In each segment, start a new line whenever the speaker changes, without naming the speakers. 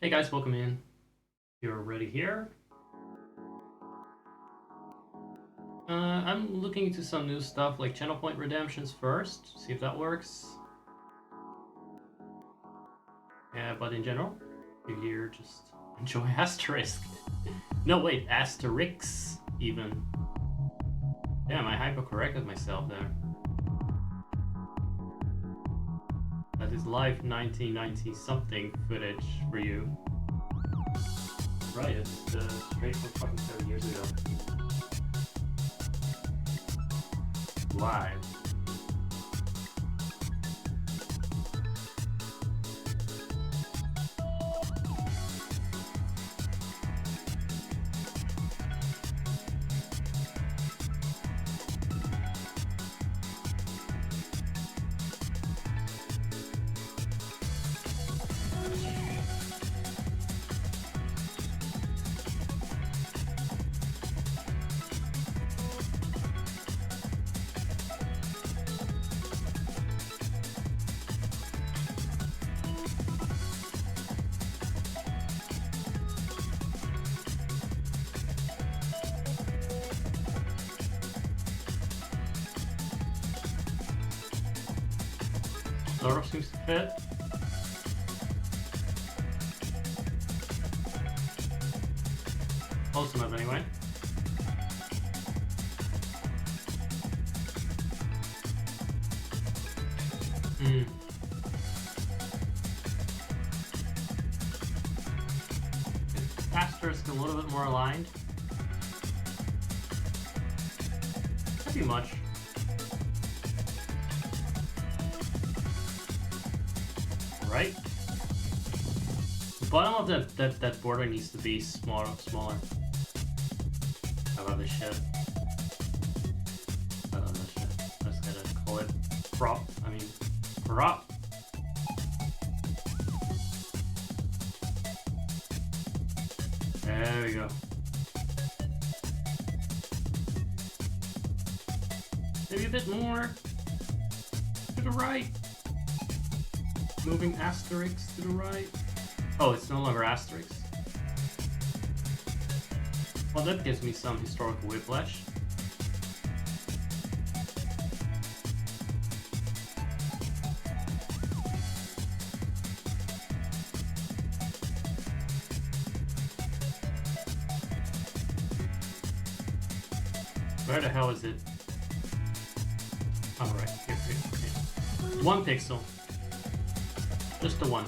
Hey guys, welcome in. You're already here. I'm looking into some new stuff like channel point redemptions first, see if that works. Yeah, but in general, you're here, just enjoy Asterisk. No, wait, Asterix even. Damn, I hyper-corrected myself there. That is live 1990 something footage for you. Right, it's straight from fucking 7 years ago. Live. Sort of seems to fit. Close enough anyway. Asterisk a little bit more aligned. Pretty much. Right? The bottom of that border needs to be smaller. I love this shit. I love this shit. I just gotta call it prop. I mean, prop. There we go. Maybe a bit more to the right. Moving asterisks to the right. Oh, it's no longer asterisks. Well, that gives me some historical whiplash. Where the hell is it? Oh, right. Here, okay. 1 pixel. Just the one.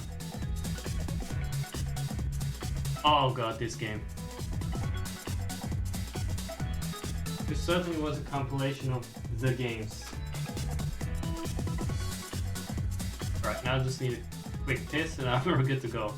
Oh god, this game. This certainly was a compilation of the games. Alright, now I just need a quick test and we're good to go.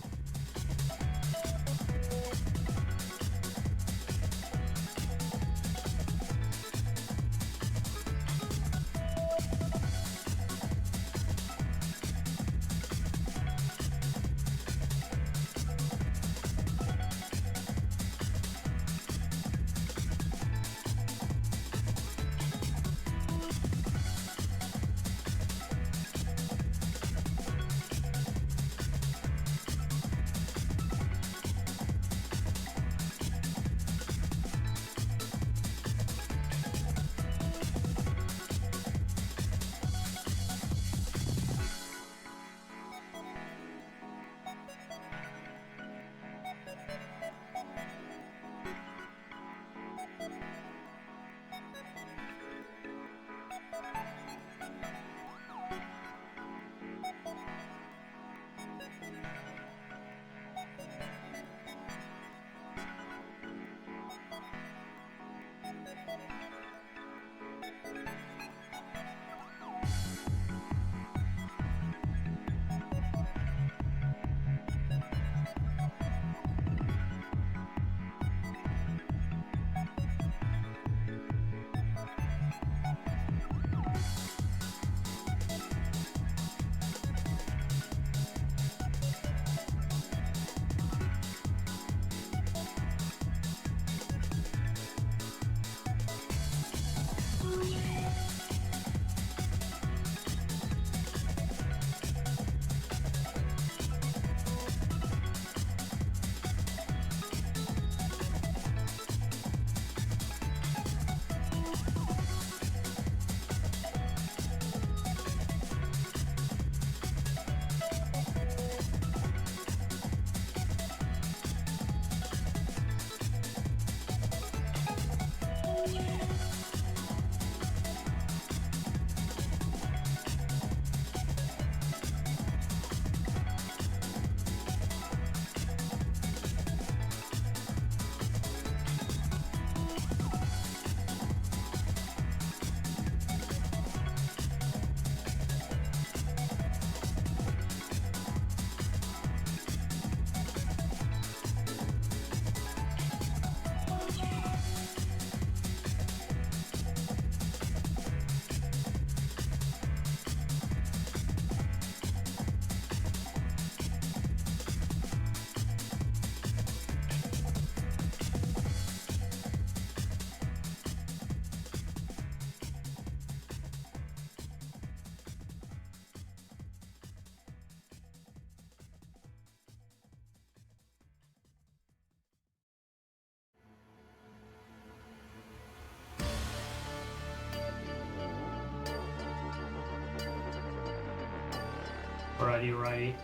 Alrighty.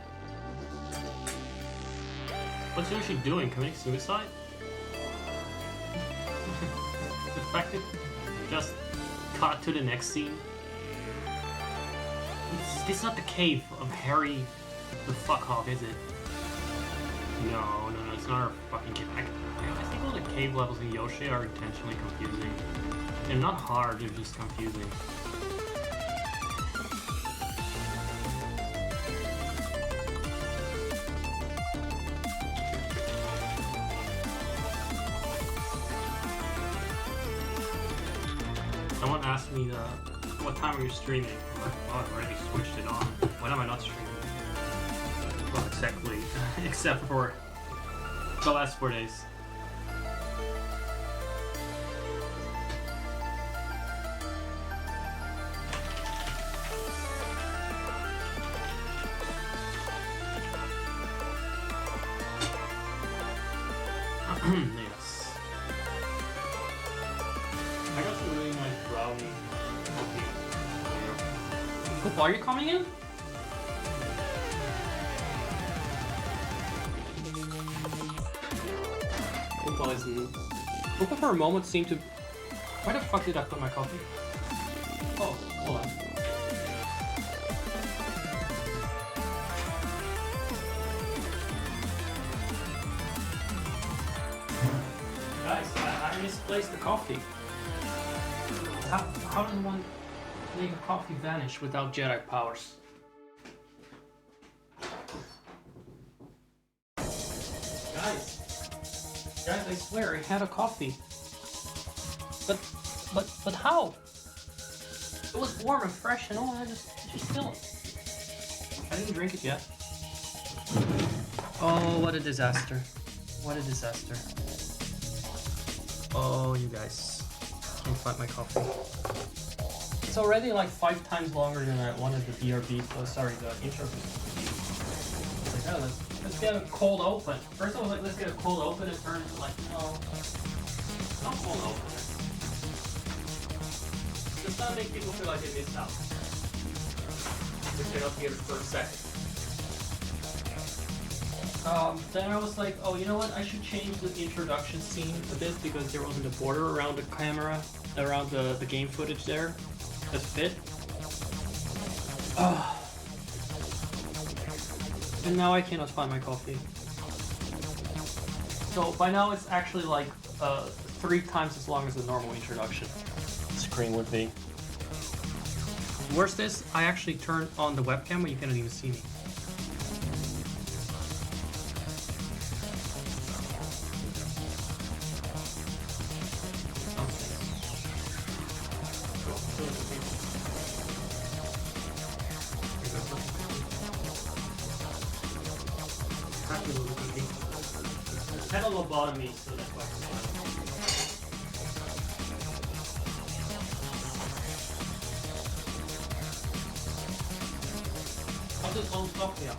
What's Yoshi doing? Committing suicide? The fact that just cut to the next scene. This is not the cave of Harry the fuck off, is it? No, it's not our fucking cave. I think all the cave levels in Yoshi are intentionally confusing. They're not hard, they're just confusing. Someone asked me what time are you streaming? I'm like, oh, I've already switched it on. When am I not streaming? Well, exactly. Except for the last 4 days. Yes. I got some really nice brownie cookie. Coop, are you coming in? Koopa isn't. Koopa for a moment seemed to. Where the fuck did I put my coffee? Oh, hold on. Guys, I misplaced the coffee. How does one make a coffee vanish without Jedi powers? Guys, I swear I had a coffee. But how? It was warm and fresh and all. I just spill it. I didn't drink it yet. Oh, what a disaster! What a disaster! Oh, you guys, can't find my coffee. It's already like 5 times longer than I wanted the BRB. Oh, sorry, the intro. Like, oh, let's get a cold open. First I was like, let's get a cold open, and turned into like, no, not cold open. Just not make people feel like they missed out. If they're not here for a second. Then I was like, oh, you know what? I should change the introduction scene a bit because there wasn't a border around the camera, around the game footage there that fit. And now I cannot find my coffee. So by now it's actually like 3 times as long as the normal introduction screen would be. Worst is, I actually turned on the webcam but you cannot even see me. Had a lobotomy, so that's why. I'll just hold stop here.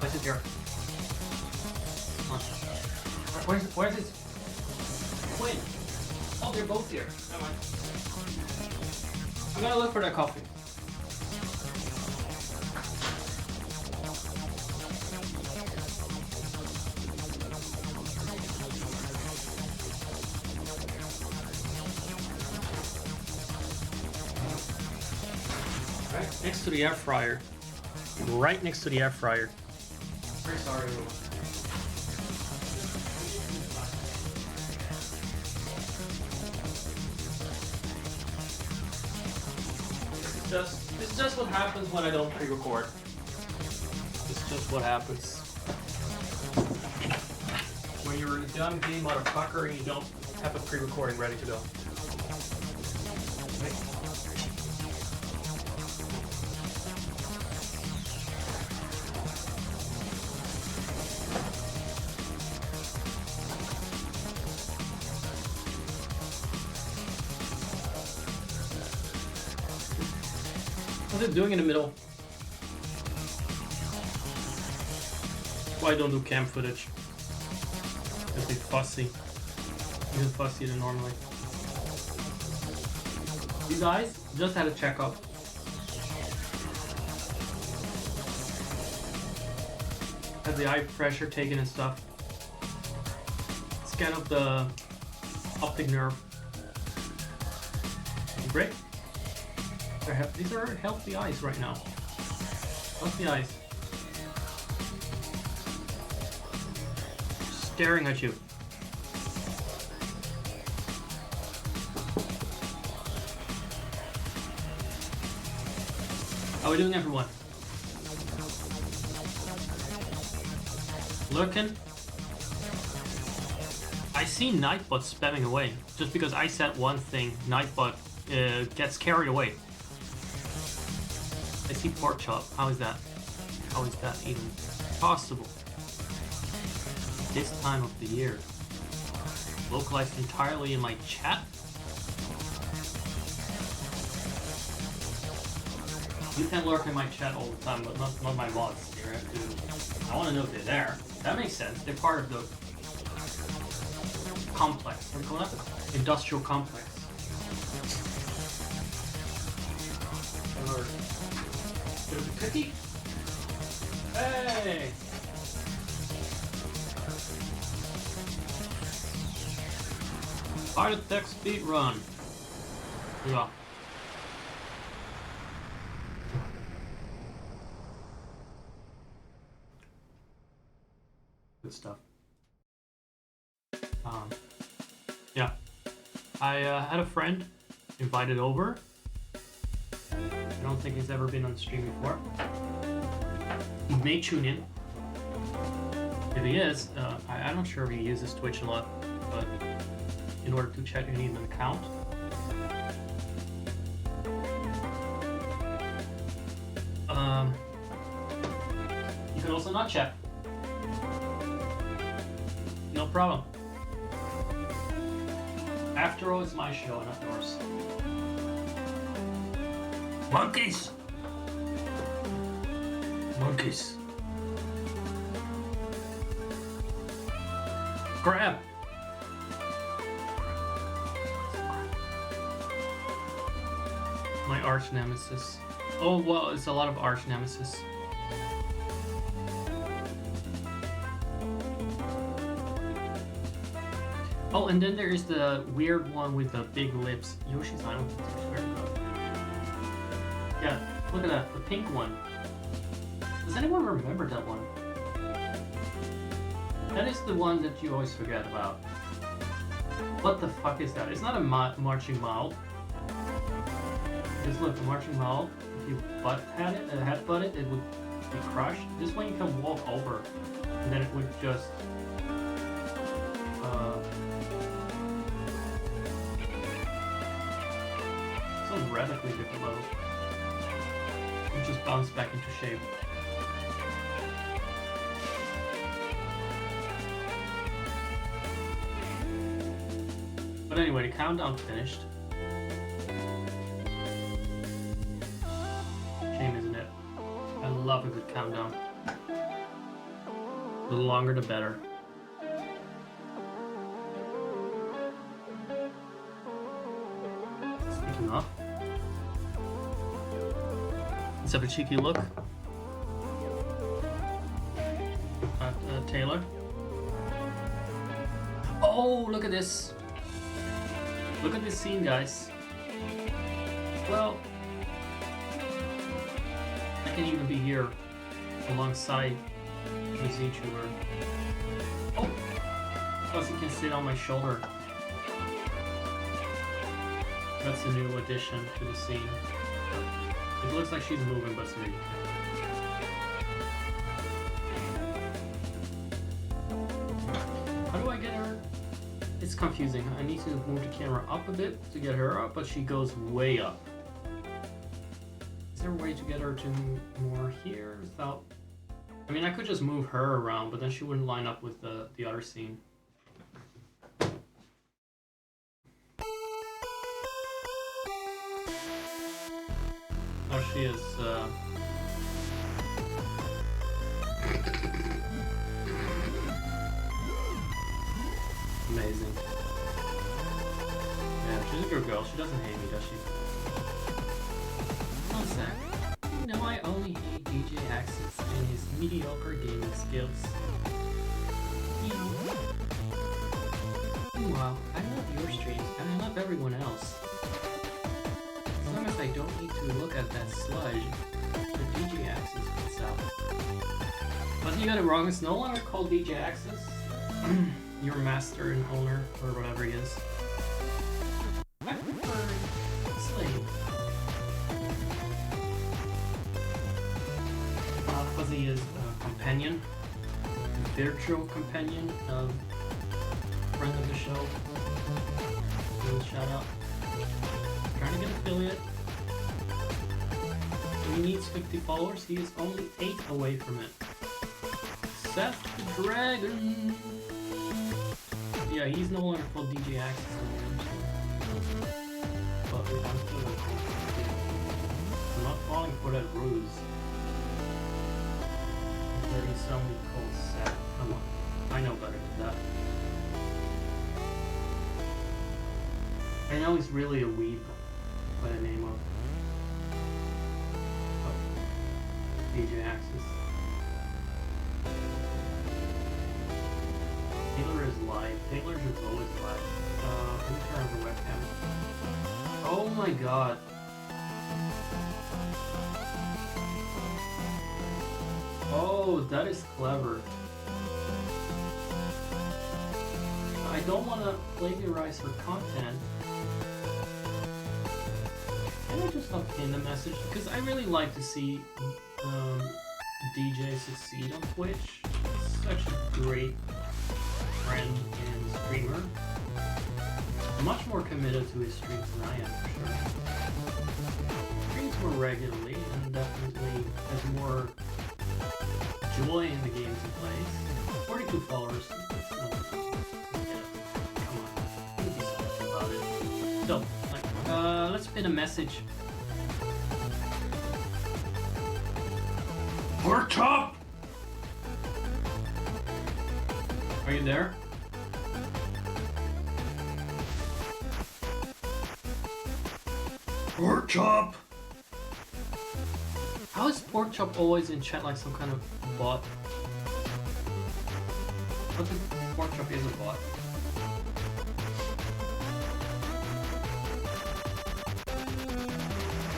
Place it here. Where's his twin? Oh, they're both here. Never mind. I'm gonna look for that coffee. Next to the air fryer. Right next to the air fryer. Very sorry. This is just what happens when I don't pre-record. It's just what happens. When you're a dumb game motherfucker and you don't have a pre-recording ready to go. What's it doing in the middle? Why don't do cam footage? It's a bit fussy. Even fussier than normally. You guys just had a checkup. Had the eye pressure taken and stuff. Scan of the optic nerve. Great. These are healthy eyes right now. Healthy eyes. Staring at you. How are we doing, everyone? Lurking? I see Nightbot spamming away. Just because I said one thing, Nightbot gets carried away. I see Pork Chop. How is that? How is that even possible? This time of the year. Localized entirely in my chat? You can lurk in my chat all the time, but not my mods. I want to know if they're there. That makes sense. They're part of the complex. What do you call that? Industrial complex. There's a cookie. Hey! Art Attack speed run. Yeah. Good stuff. Yeah. I had a friend invited over. I don't think he's ever been on the stream before. He may tune in. If he is, I'm not sure if he uses Twitch a lot, but in order to chat, you need an account. You can also not chat. No problem. After all, it's my show, not yours. Monkeys! Monkeys. Grab! My arch nemesis. Oh, well, it's a lot of arch nemesis. Oh, and then there is the weird one with the big lips. Yoshi's Island. Yeah, look at that, the pink one. Does anyone remember that one? That is the one that you always forget about. What the fuck is that? It's not a marching mouth. Because look, the marching mouth, if you headbutt it, it would be crushed. This one you can walk over, and then it would just some radically different level. It just bounce back into shape. But anyway, the countdown finished. Shame, isn't it? I love a good countdown. The longer the better. Speaking of, let's have a cheeky look at Taylor. Oh, look at this. Look at this scene, guys. Well, I can even be here alongside the Z-Tuber. Oh! Plus he can sit on my shoulder. That's a new addition to the scene. It looks like she's moving, but it's me. How do I get her? It's confusing. I need to move the camera up a bit to get her up, but she goes way up. Is there a way to get her to more here without... I mean, I could just move her around, but then she wouldn't line up with the other scene. Oh, she is... amazing. Yeah, she's a good girl. She doesn't hate me, does she? One sec. You know I only hate DJ Axis and his mediocre gaming skills. Meanwhile, I love your streams and I love everyone else. As long as I don't need to look at that sludge the DJ Axis puts out. But you got it wrong, it's no longer called DJ Axis. Your master and owner, or whatever he is. I prefer slave. Ozzy is a companion, a virtual companion of friend of the show. Shout out. Trying to get affiliate. He needs 50 followers. He is only 8 away from it. Seth the Dragon. Yeah, he's no longer called DJ Access anymore. But I'm still. I'm not falling for that ruse. There is somebody called Seth. Come on, I know better than that. I know he's really a weeb by the name of DJ Axis. Taylor is live. Taylor's is always live. Let me turn on the webcam. Oh my god. Oh, that is clever. I don't want to plagiarize her content. Can I just not pin the message? Because I really like to see DJ succeed on Twitch. He's such a great friend and streamer. Much more committed to his streams than I am, for sure. Streams more regularly and definitely has more joy in the games he plays. 42 followers. Come on. You can do something about it. So, let's pin a message. Pork chop! Are you there? Pork chop! How is pork chop always in chat like some kind of bot? What if pork chop is a bot?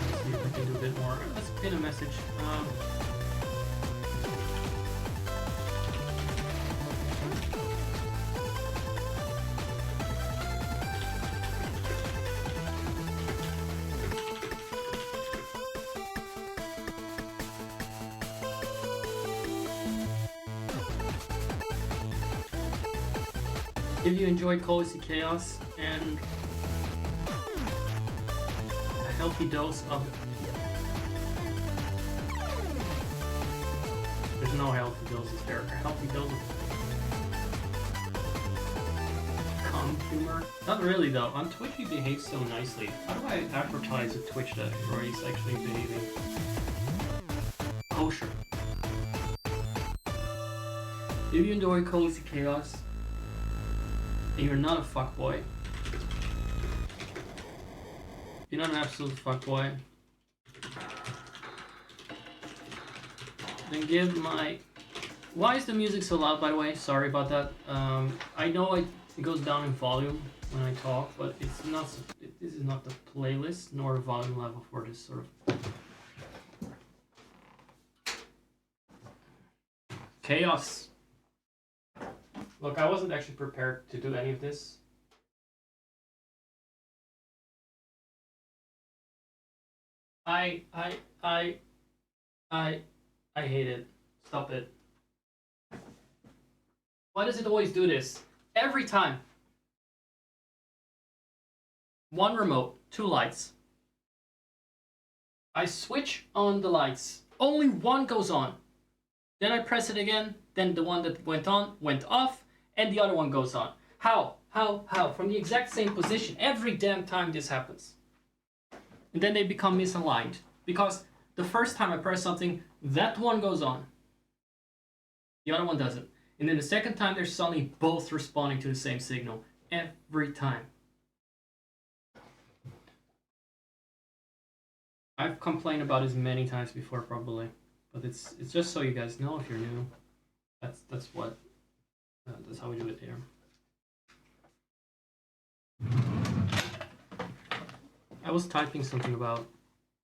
Let's see if I can do a bit more. Let's pin a message. If you enjoy Cozy Chaos and a healthy dose of... There's no healthy doses there. A healthy dose of calm humor. Not really though. On Twitch he behaves so nicely. How do I advertise a Twitch that where he's actually behaving kosher? If you enjoy Cozy Chaos, you're not a fuckboy. You're not an absolute fuckboy. Then give my... Why is the music so loud, by the way? Sorry about that. I know it goes down in volume when I talk, but it's not. This is not the playlist nor the volume level for this sort of chaos. Look, I wasn't actually prepared to do any of this. I hate it. Stop it. Why does it always do this? Every time. One remote, 2 lights. I switch on the lights. Only one goes on. Then I press it again. Then the one that went on went off. And the other one goes on. How? From the exact same position. Every damn time this happens. And then they become misaligned. Because the first time I press something, that one goes on. The other one doesn't. And then the second time, they're suddenly both responding to the same signal. Every time. I've complained about this many times before, probably. But it's just so you guys know if you're new. That's what... that's how we do it here. I was typing something about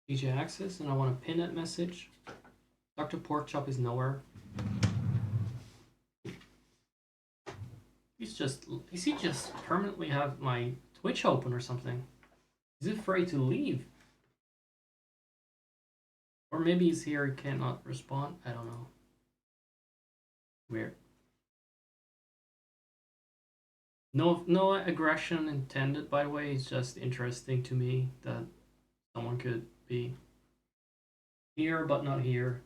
DJ Access and I want to pin that message. Dr. Porkchop is nowhere. Is he just permanently have my Twitch open or something? Is he afraid to leave? Or maybe he's here, he cannot respond. I don't know. Weird. No aggression intended, by the way. It's just interesting to me that someone could be here but not here.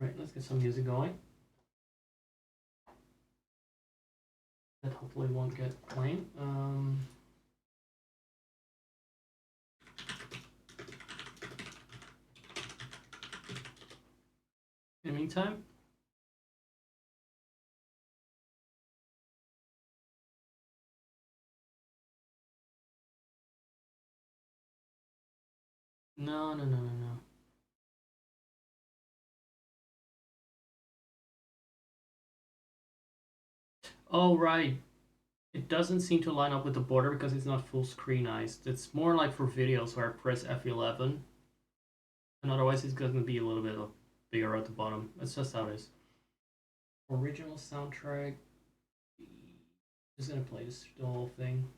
Right, let's get some music going. That hopefully won't get claimed. In the meantime, no. Oh, right. It doesn't seem to line up with the border because it's not full screenized. It's more like for videos where I press F11. And otherwise it's going to be a little bit bigger at the bottom. That's just how it is. Original soundtrack. Just going to play the whole thing.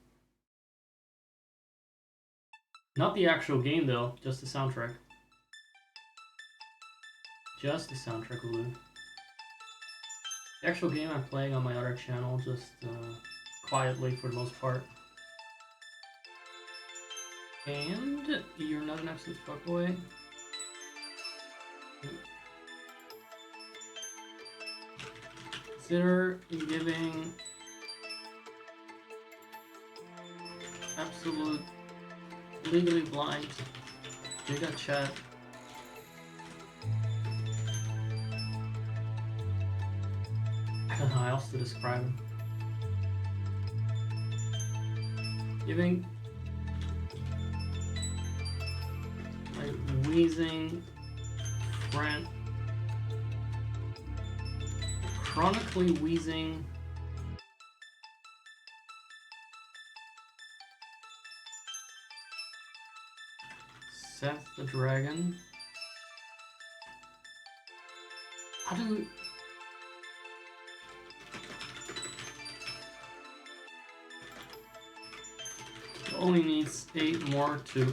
Not the actual game though, just the soundtrack. Just the soundtrack will do. The actual game I'm playing on my other channel, just quietly for the most part. And you're not an absolute fuckboy. Consider giving absolute legally blind giga chat I don't know how else to describe him. Giving my wheezing friend, chronically wheezing Seth the Dragon. How do only needs 8 more to.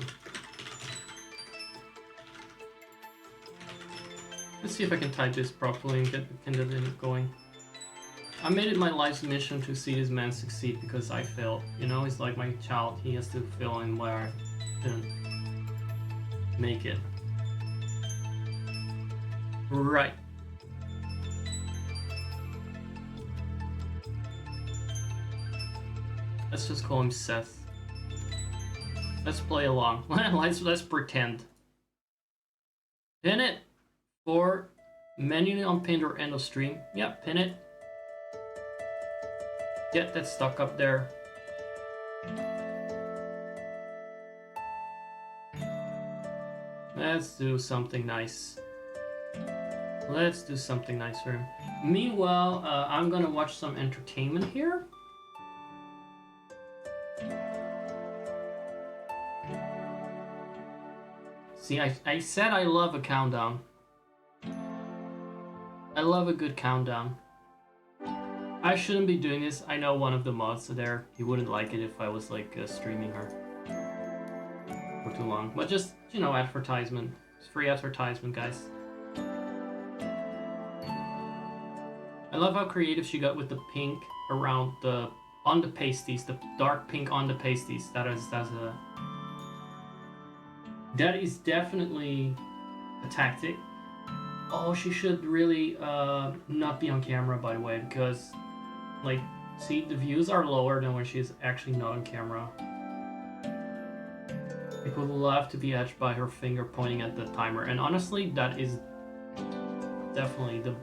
Let's see if I can type this properly and get the candidate going. I made it my life's mission to see this man succeed because I failed. You know, he's like my child. He has to fill in where I didn't make it. Right. Let's just call him Seth. Let's play along. let's pretend. Pin it for manually unpinned or end of stream. Yep, pin it. Get that stuck up there. Let's do something nice. Let's do something nice for him. Meanwhile, I'm gonna watch some entertainment here. See, I said I love a countdown. I love a good countdown. I shouldn't be doing this. I know one of the mods there. He wouldn't like it if I was like streaming her for too long. But just, you know, advertisement. It's free advertisement, guys. I love how creative she got with the pink around the on the pasties, the dark pink on the pasties. That is definitely a tactic. Oh, she should really not be on camera, by the way, because, like, see, the views are lower than when she's actually not on camera. People love to be edged by her finger pointing at the timer, and honestly, that is definitely the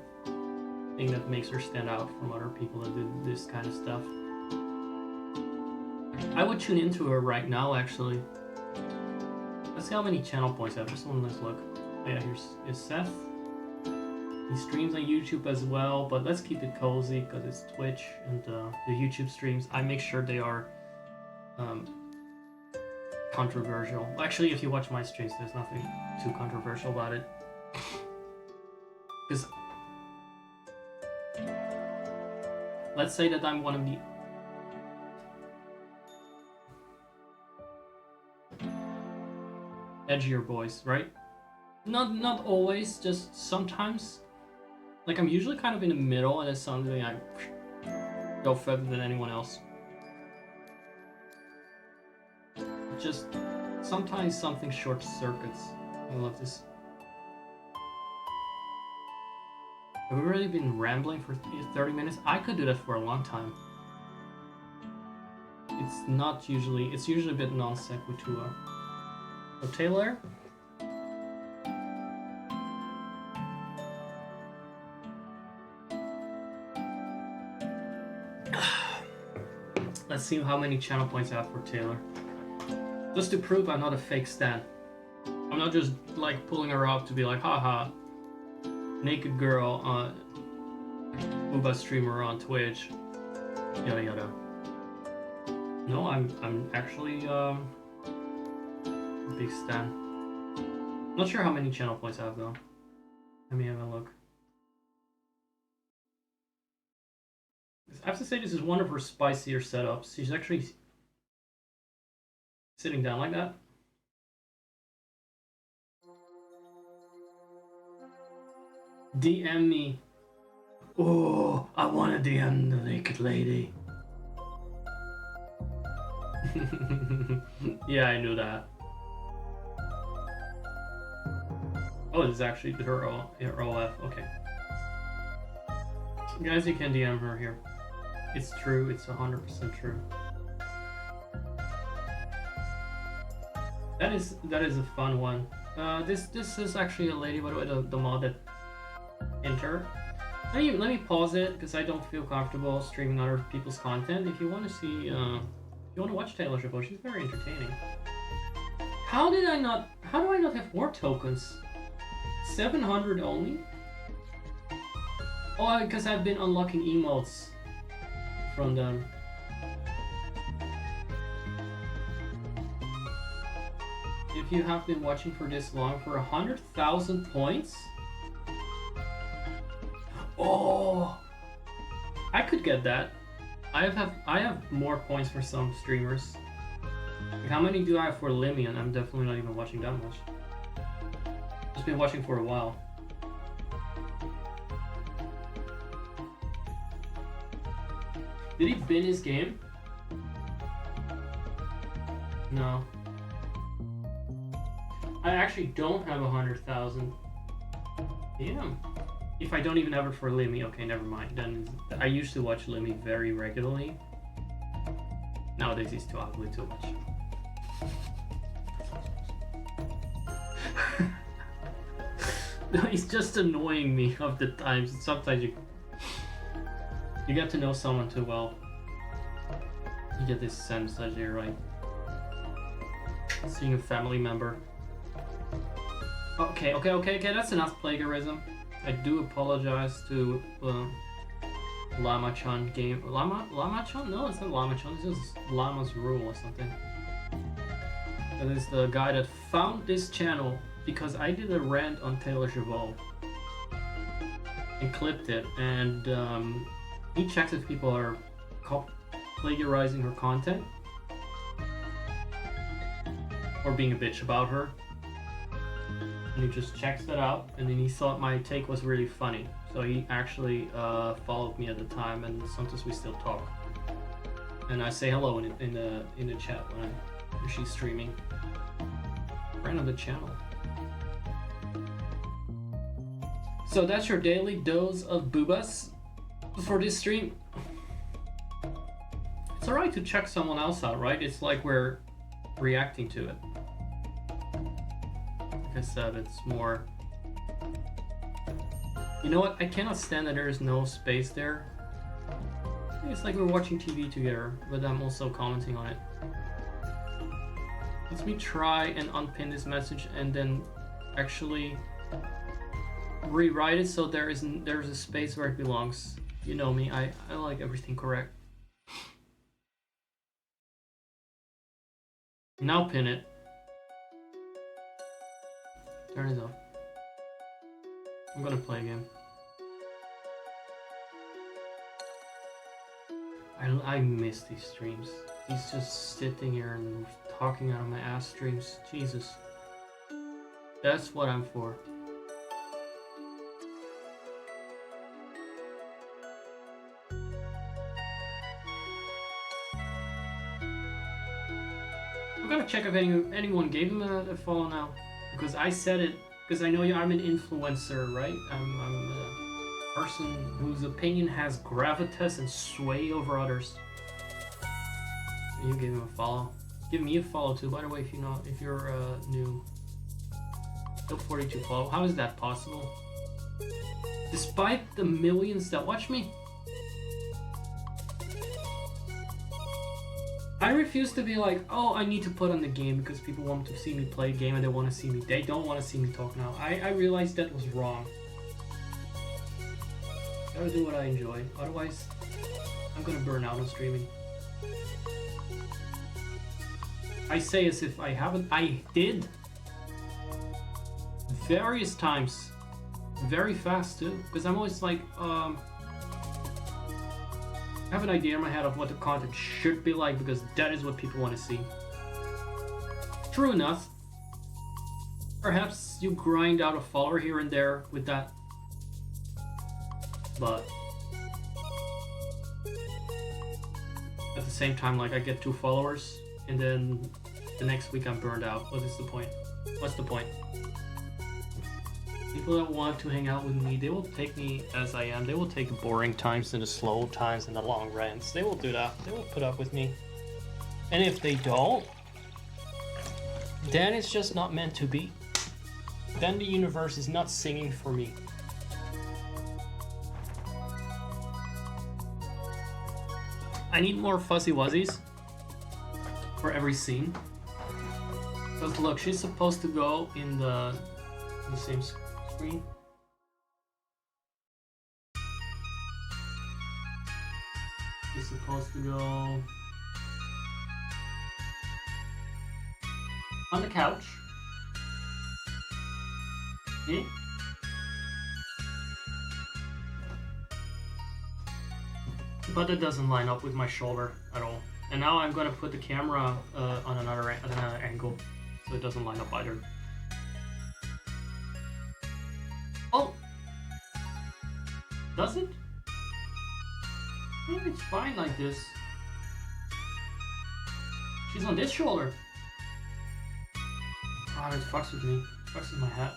thing that makes her stand out from other people that do this kind of stuff. I would tune into her right now, actually. Let's see how many channel points I have. Just one last look. Oh yeah, here's Seth. He streams on YouTube as well, but let's keep it cozy because it's Twitch and the YouTube streams. I make sure they are controversial. Actually, if you watch my streams, there's nothing too controversial about it. Because let's say that I'm one of the edgier boys, right? Not always, just sometimes. Like I'm usually kind of in the middle, and it's something I go further than anyone else. Just sometimes something short circuits. I love this. Have we really been rambling for 30 minutes? I could do that for a long time. It's usually a bit non sequitur. So Taylor? Let's see how many channel points I have for Taylor. Just to prove I'm not a fake stan. I'm not just like pulling her up to be like, haha, naked girl on Uba streamer on Twitch, yada yada. No, I'm actually a big stan. Not sure how many channel points I have though. Let me have a look. I have to say this is one of her spicier setups. She's actually sitting down like that. DM me. Oh, I want to DM the naked lady. Yeah, I knew that. Oh, this is actually her OF. Okay. Guys, you can DM her here. It's true. It's 100% true. That is a fun one. This is actually a lady, by the way, the mod that enter. Let me pause it because I don't feel comfortable streaming other people's content. If you want to see, if you want to watch Taylor Swift, she's very entertaining. How do I not have more tokens? 700 only? Oh, because I've been unlocking emotes from them. If you have been watching for this long, for 100,000 points? Oh, I could get that. I have more points for some streamers. Like, how many do I have for Limian? I'm definitely not even watching that much. Just been watching for a while. Did he bin his game? No. I actually don't have 100,000. Damn. If I don't even have it for Limmy, okay, never mind. Then I used to watch Limmy very regularly. Nowadays he's too ugly too much. No, he's just annoying me of the times. Sometimes you get to know someone too well. You get this sense that you're like seeing a family member. Okay, that's enough plagiarism. I do apologize to Llama-chan game. Llama-chan? No, it's not Llama-chan. It's just Llama's Rule or something. That is the guy that found this channel because I did a rant on Taylor Swift and clipped it, and he checks if people are plagiarizing her content or being a bitch about her. And he just checks that out, and then he thought my take was really funny. So he actually followed me at the time, and sometimes we still talk. And I say hello in the chat when she's streaming. Right on the channel. So that's your daily dose of boobas for this stream. It's alright to check someone else out, right? It's like we're reacting to it. Like I said, it's more... You know what? I cannot stand that there is no space there. It's like we're watching TV together, but I'm also commenting on it. Let me try and unpin this message and then actually rewrite it so there's a space where it belongs. You know me, I like everything correct. Now pin it. Turn it off. I'm gonna play again. I miss these streams. He's just sitting here and talking out of my ass streams. Jesus. That's what I'm for. I'm gonna check if anyone gave him a follow now, because I said it. Because I know I'm an influencer, right? I'm a person whose opinion has gravitas and sway over others. You gave him a follow. Give me a follow too, by the way, if you're new. Still 42 follow. How is that possible? Despite the millions that watch me, I refuse to be like, oh, I need to put on the game because people want to see me play a game and they want to see me. They don't want to see me talk now. I realized that was wrong. Gotta do what I enjoy. Otherwise, I'm gonna burn out on streaming. I say as if I haven't. I did. Various times. Very fast too. Because I'm always like, I have an idea in my head of what the content should be like because that is what people want to see. True enough. Perhaps you grind out a follower here and there with that. But at the same time, like I get 2 followers and then the next week I'm burned out. What is the point? What's the point? People that want to hang out with me, they will take me as I am. They will take the boring times and the slow times and the long rants. They will do that. They will put up with me. And if they don't, then it's just not meant to be. Then the universe is not singing for me. I need more fuzzy wuzzies for every scene. Because look, she's supposed to go in the same screen. She's supposed to go on the couch. Okay. But it doesn't line up with my shoulder at all. And now I'm gonna put the camera on another angle, so it doesn't line up either. Oh! Does it? Maybe it's fine like this. She's on this shoulder. Oh, it fucks with me. It fucks with my hat.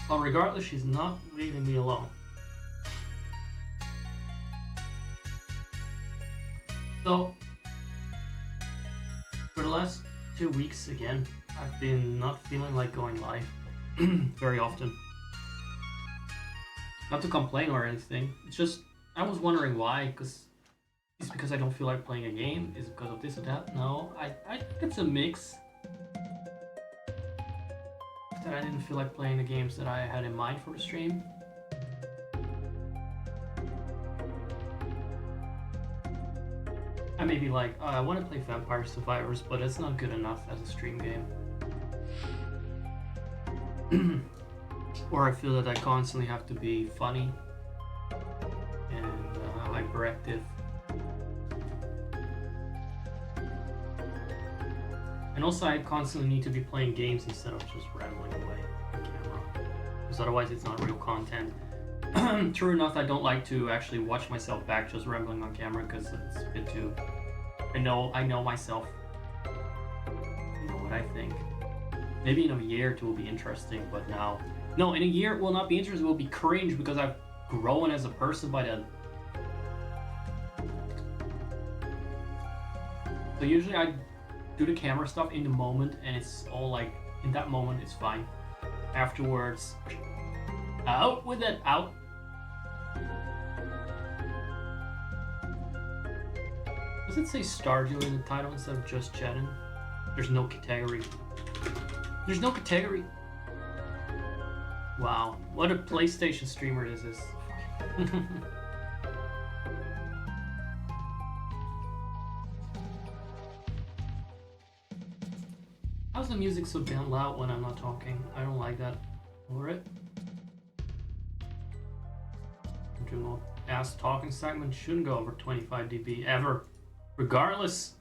Well, regardless, she's not leaving me alone. So, for the last 2 weeks again, I've been not feeling like going live very often. Not to complain or anything, it's just, I was wondering why, because it's because I don't feel like playing a game, is it because of this or that? No, I think it's a mix. That I didn't feel like playing the games that I had in mind for the stream. I may be like, oh, I want to play Vampire Survivors, but it's not good enough as a stream game. Or I feel that I constantly have to be funny and hyperactive. And also I constantly need to be playing games instead of just rambling away on camera. Because otherwise it's not real content. True enough, I don't like to actually watch myself back just rambling on camera because it's a bit too... I know myself. I know what I think. Maybe in a year or two will be interesting, but now... No, in a year it will not be interesting, it will be cringe because I've grown as a person by then. So usually I do the camera stuff in the moment and it's all like, in that moment it's fine. Afterwards, out with it, out. Does it say Stardew in the title instead of just chatting? There's no category. There's no category. Wow, what a PlayStation streamer is this? How's the music so damn loud when I'm not talking? I don't like that. Lower it. Ass talking segment shouldn't go over 25 dB ever. Regardless.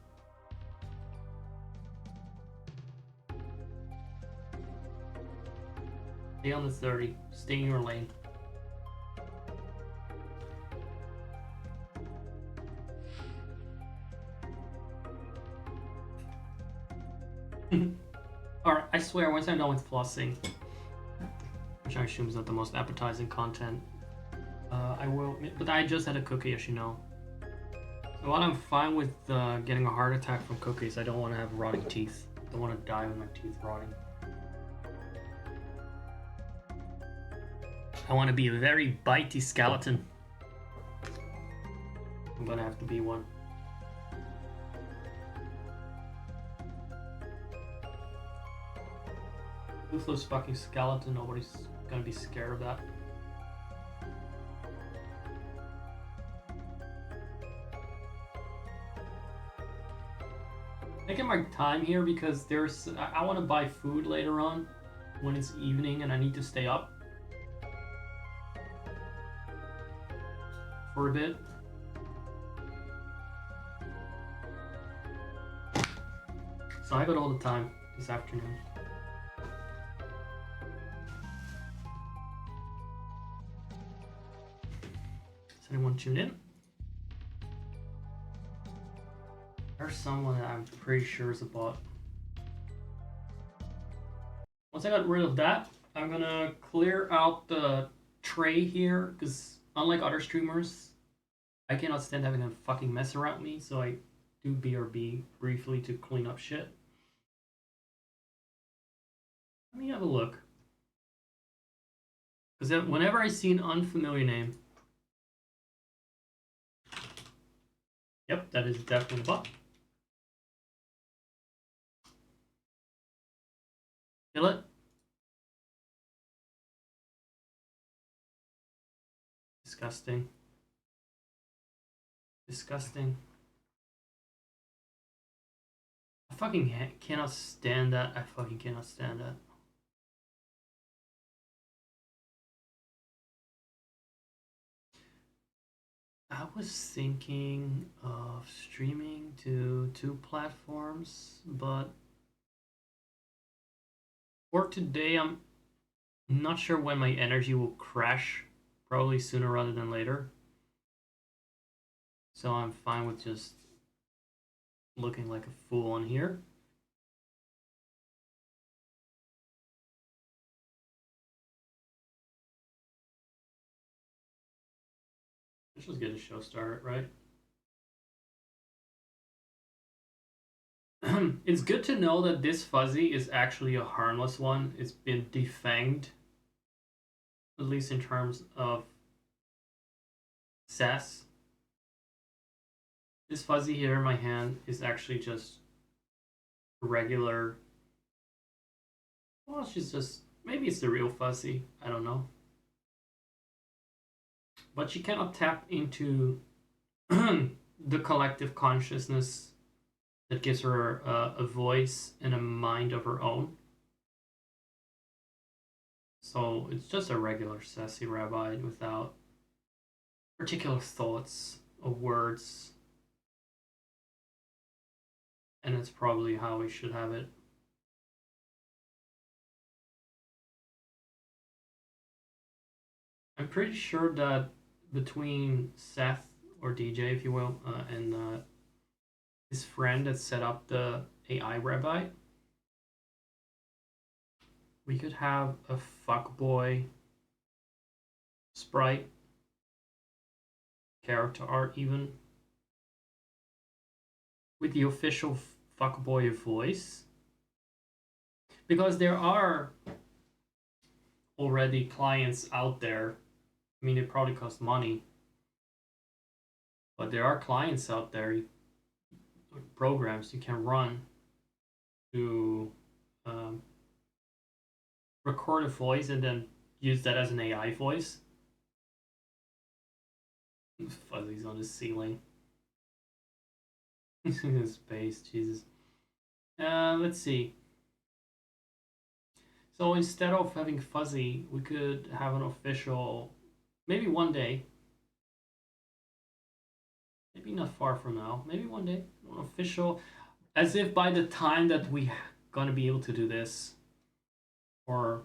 Stay on the 30. Stay in your lane. Alright, I swear, once I'm done with flossing, which I assume is not the most appetizing content, I will. But I just had a cookie, as you know. So while I'm fine with getting a heart attack from cookies, I don't want to have rotting teeth. I don't want to die with my teeth rotting. I want to be a very bitey skeleton. I'm gonna have to be one. Toothless fucking skeleton, nobody's gonna be scared of that. Taking my time here because I want to buy food later on when it's evening and I need to stay up for a bit. So I got all the time this afternoon. Does anyone tune in? There's someone that I'm pretty sure is a bot. Once I got rid of that, I'm gonna clear out the tray here, because unlike other streamers, I cannot stand having a fucking mess around me, so I do BRB briefly to clean up shit. Let me have a look. Because whenever I see an unfamiliar name... Yep, that is definitely a bot. Kill it. Disgusting. Disgusting. I fucking cannot stand that. I fucking cannot stand that. I was thinking of streaming to 2 platforms, but for today, I'm not sure when my energy will crash. Probably sooner rather than later. So I'm fine with just looking like a fool on here. Let's just get a show started, right? It's good to know that this fuzzy is actually a harmless one. It's been defanged, at least in terms of sass. This fuzzy here in my hand is actually just a regular. Well, she's just, maybe it's the real fuzzy. I don't know. But she cannot tap into the collective consciousness that gives her a voice and a mind of her own. So it's just a regular sassy rabbi without particular thoughts or words. And it's probably how we should have it. I'm pretty sure that between Seth, or DJ if you will, and his friend that set up the AI rabbi, we could have a fuckboy sprite, character art even, with the official fuckboy voice. Because there are already clients out there. I mean, it probably costs money. But there are clients out there, programs you can run to record a voice and then use that as an AI voice. Fuzzy's on the ceiling. In space, Jesus. Let's see. So instead of having Fuzzy, we could have an official, maybe one day, maybe not far from now, maybe one day, an official, as if by the time that we gonna be able to do this, or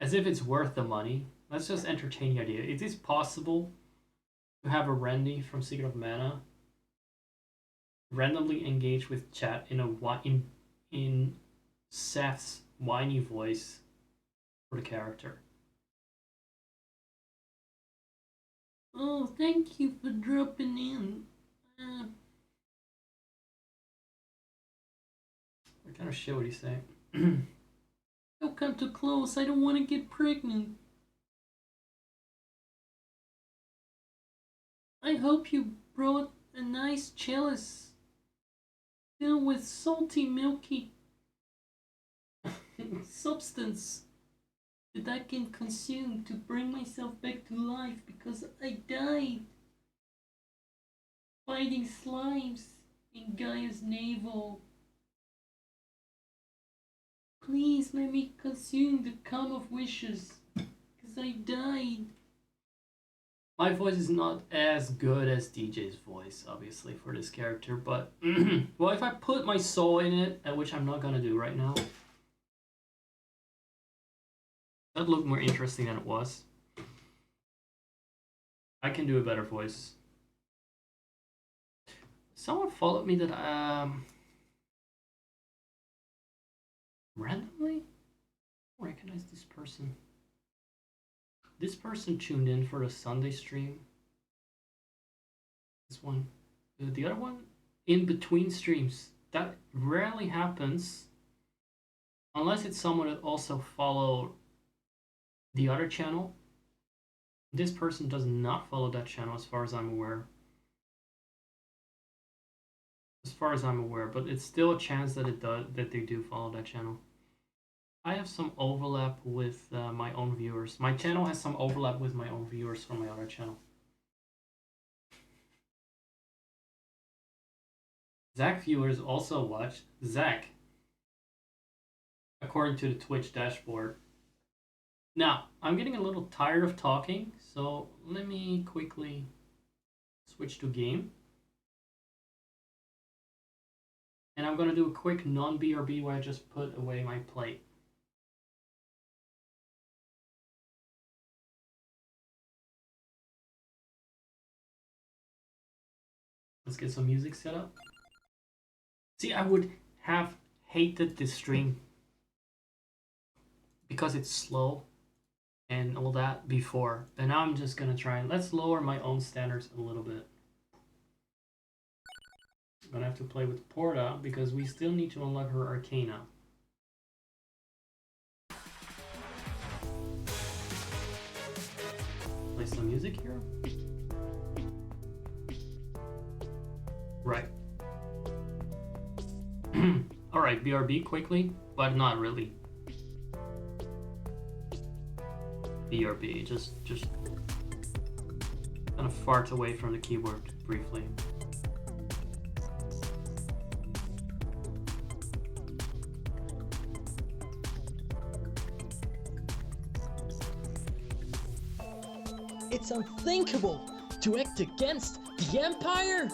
As if it's worth the money. Let's just entertain the idea. It is possible to have a Randy from Secret of Mana randomly engage with chat in Seth's whiny voice for the character. Oh, thank you for dropping in. What kind of shit would he say? Don't come too close. I don't want to get pregnant. I hope you brought a nice chalice filled with salty, milky substance that I can consume to bring myself back to life because I died fighting slimes in Gaia's navel. Please let me consume the cum of wishes because I died. My voice is not as good as DJ's voice, obviously, for this character, but well, if I put my soul in it, which I'm not gonna do right now, that'd look more interesting than it was. I can do a better voice. Someone followed me that randomly? I don't recognize this person. This person tuned in for the Sunday stream. This one. The other one, in between streams. That rarely happens. Unless it's someone that also followed the other channel. This person does not follow that channel as far as I'm aware. As far as I'm aware, but it's still a chance that they do follow that channel. I have some overlap with my own viewers. My channel has some overlap with my own viewers from my other channel. Zach viewers also watch Zach, according to the Twitch dashboard. Now, I'm getting a little tired of talking, so let me quickly switch to game. And I'm going to do a quick non-BRB where I just put away my plate. Let's get some music set up. See, I would have hated this stream because it's slow and all that before. And now I'm just gonna try and let's lower my own standards a little bit. I'm gonna have to play with Porta because we still need to unlock her Arcana. Play some music here. Right. Alright, BRB quickly, but not really. BRB, just kind of fart away from the keyboard briefly.
It's unthinkable to act against the Empire!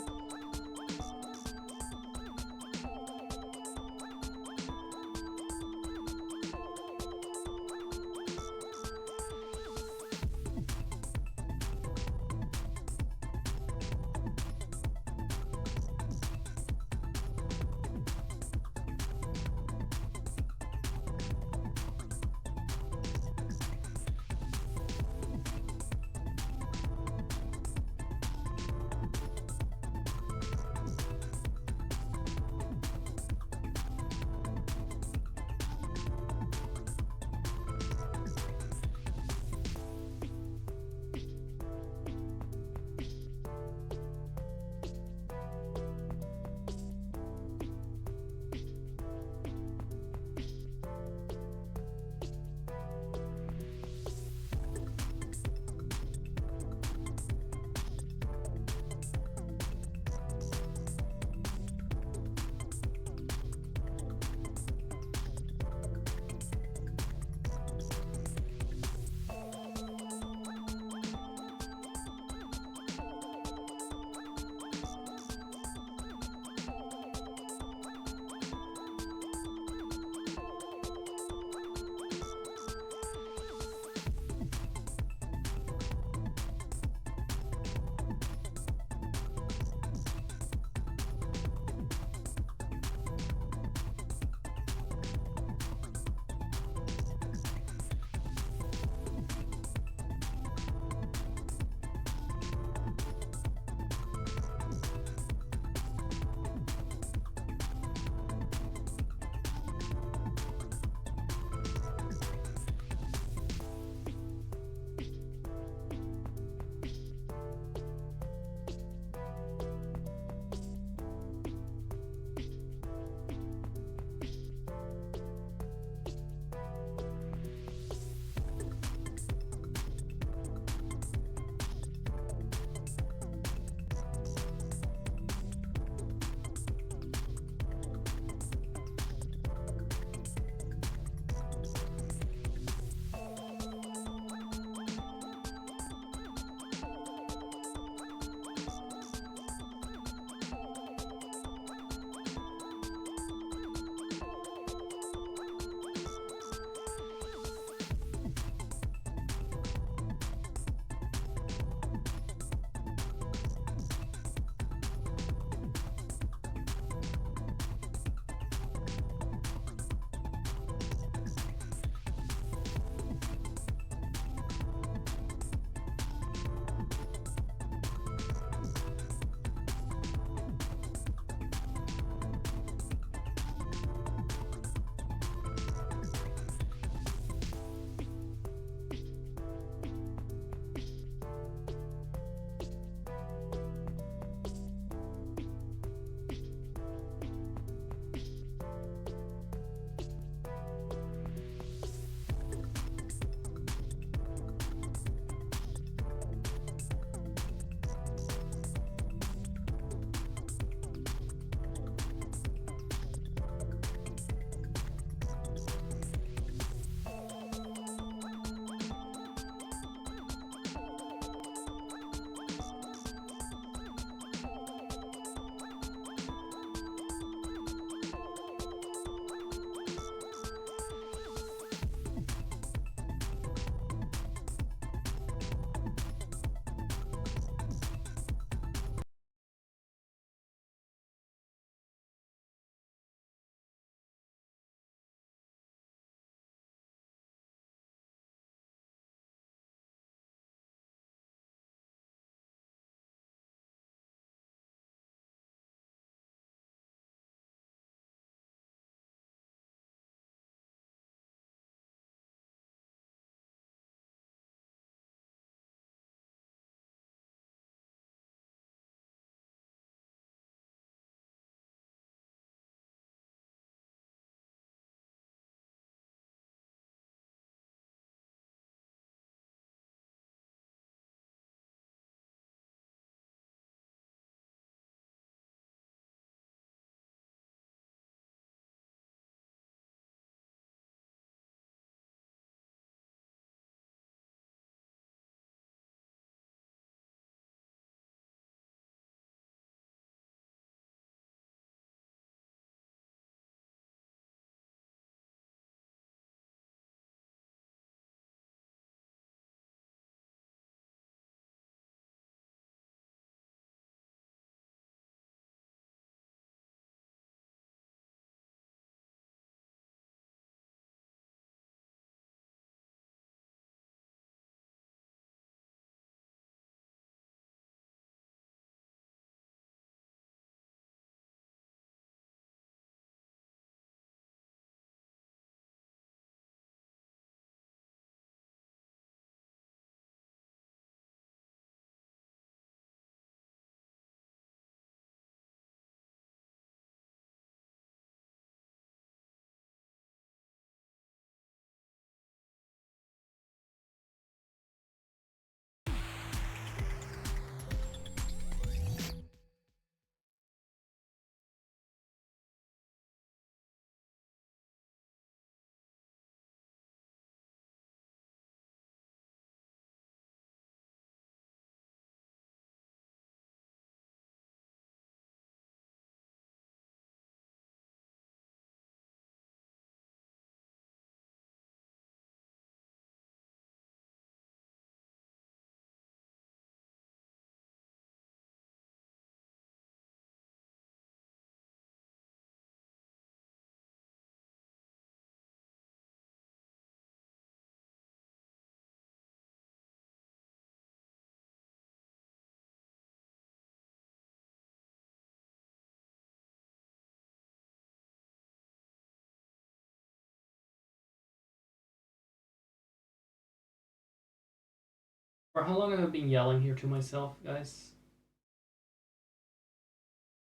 For how long have I been yelling here to myself, guys?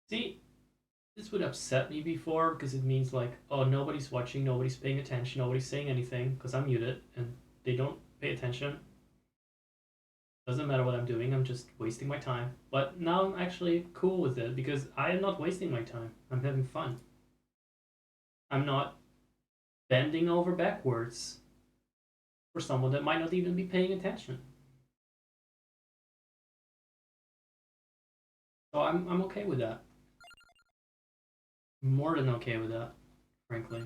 See, this would upset me before because it means like, oh, nobody's watching, nobody's paying attention, nobody's saying anything because I'm muted and they don't pay attention. Doesn't matter what I'm doing, I'm just wasting my time. But now I'm actually cool with it because I am not wasting my time. I'm having fun. I'm not bending over backwards for someone that might not even be paying attention. So I'm okay with that. More than okay with that, frankly.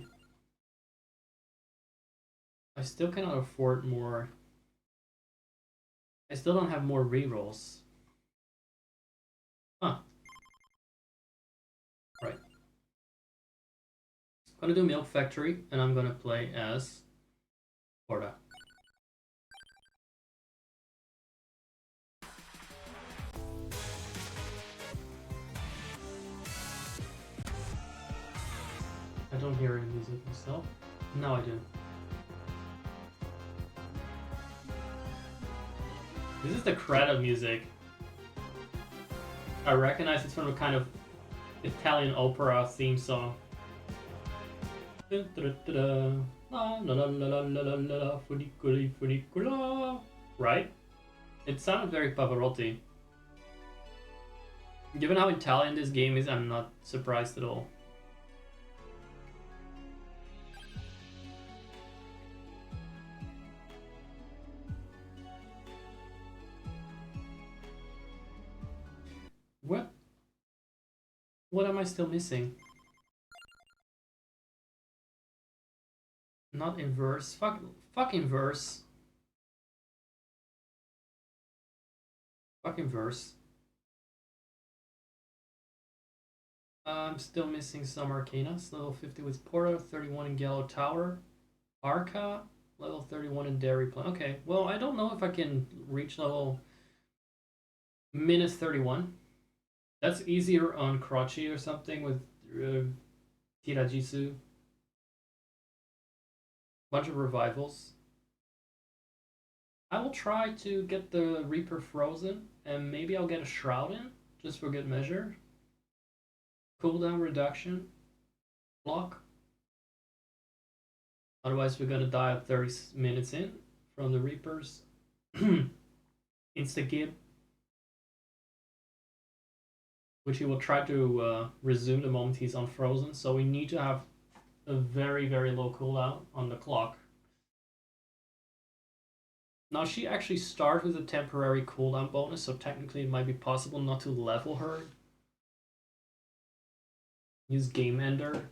I still cannot afford more. I still don't have more rerolls. Huh. Right. I'm gonna do Milk Factory, and I'm gonna play as Porta. I don't hear any music myself. Now I do. This is the credit music. I recognize it's from a kind of Italian opera theme song. Right? It sounded very Pavarotti. Given how Italian this game is, I'm not surprised at all. What? What am I still missing? Not inverse. Fuck inverse. Fuck inverse. I'm still missing some Arcanas. Level 50 with Porta, 31 in Gallo Tower. Arca, level 31 in Dairy Plant. Okay, well, I don't know if I can reach level minus 31. That's easier on Krochi or something with Tirajisu. Bunch of revivals. I will try to get the Reaper frozen, and maybe I'll get a Shroud in, just for good measure. Cooldown reduction. Block. Otherwise, we're gonna die at 30 minutes in from the Reapers. Insta-gib. Which he will try to resume the moment he's unfrozen. So we need to have a very, very low cooldown on the clock. Now she actually starts with a temporary cooldown bonus, so technically it might be possible not to level her. Use Game Ender.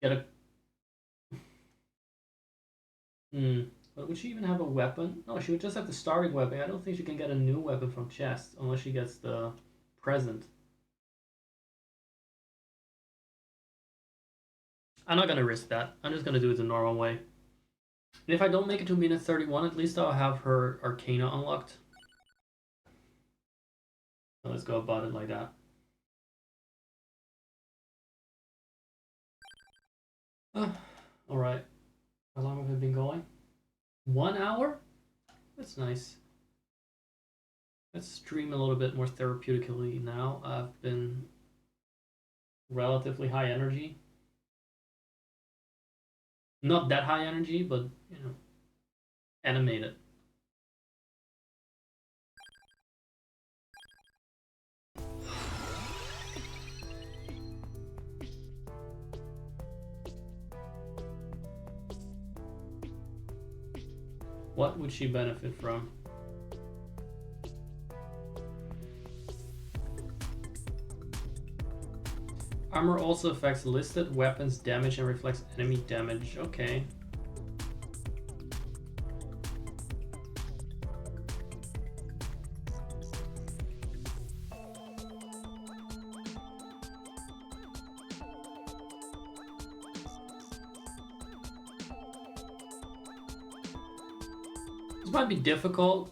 Get a... But would she even have a weapon? No, she would just have the starting weapon. I don't think she can get a new weapon from chest unless she gets the present. I'm not gonna risk that. I'm just gonna do it the normal way. And if I don't make it to minute 31, at least I'll have her Arcana unlocked. So let's go about it like that. Alright. How long have I been going? 1 hour? That's nice. Let's stream a little bit more therapeutically now. I've been relatively high energy. Not that high energy, but, you know, animated. What would she benefit from? Armor also affects listed weapons damage and reflects enemy damage. Okay. This might be difficult.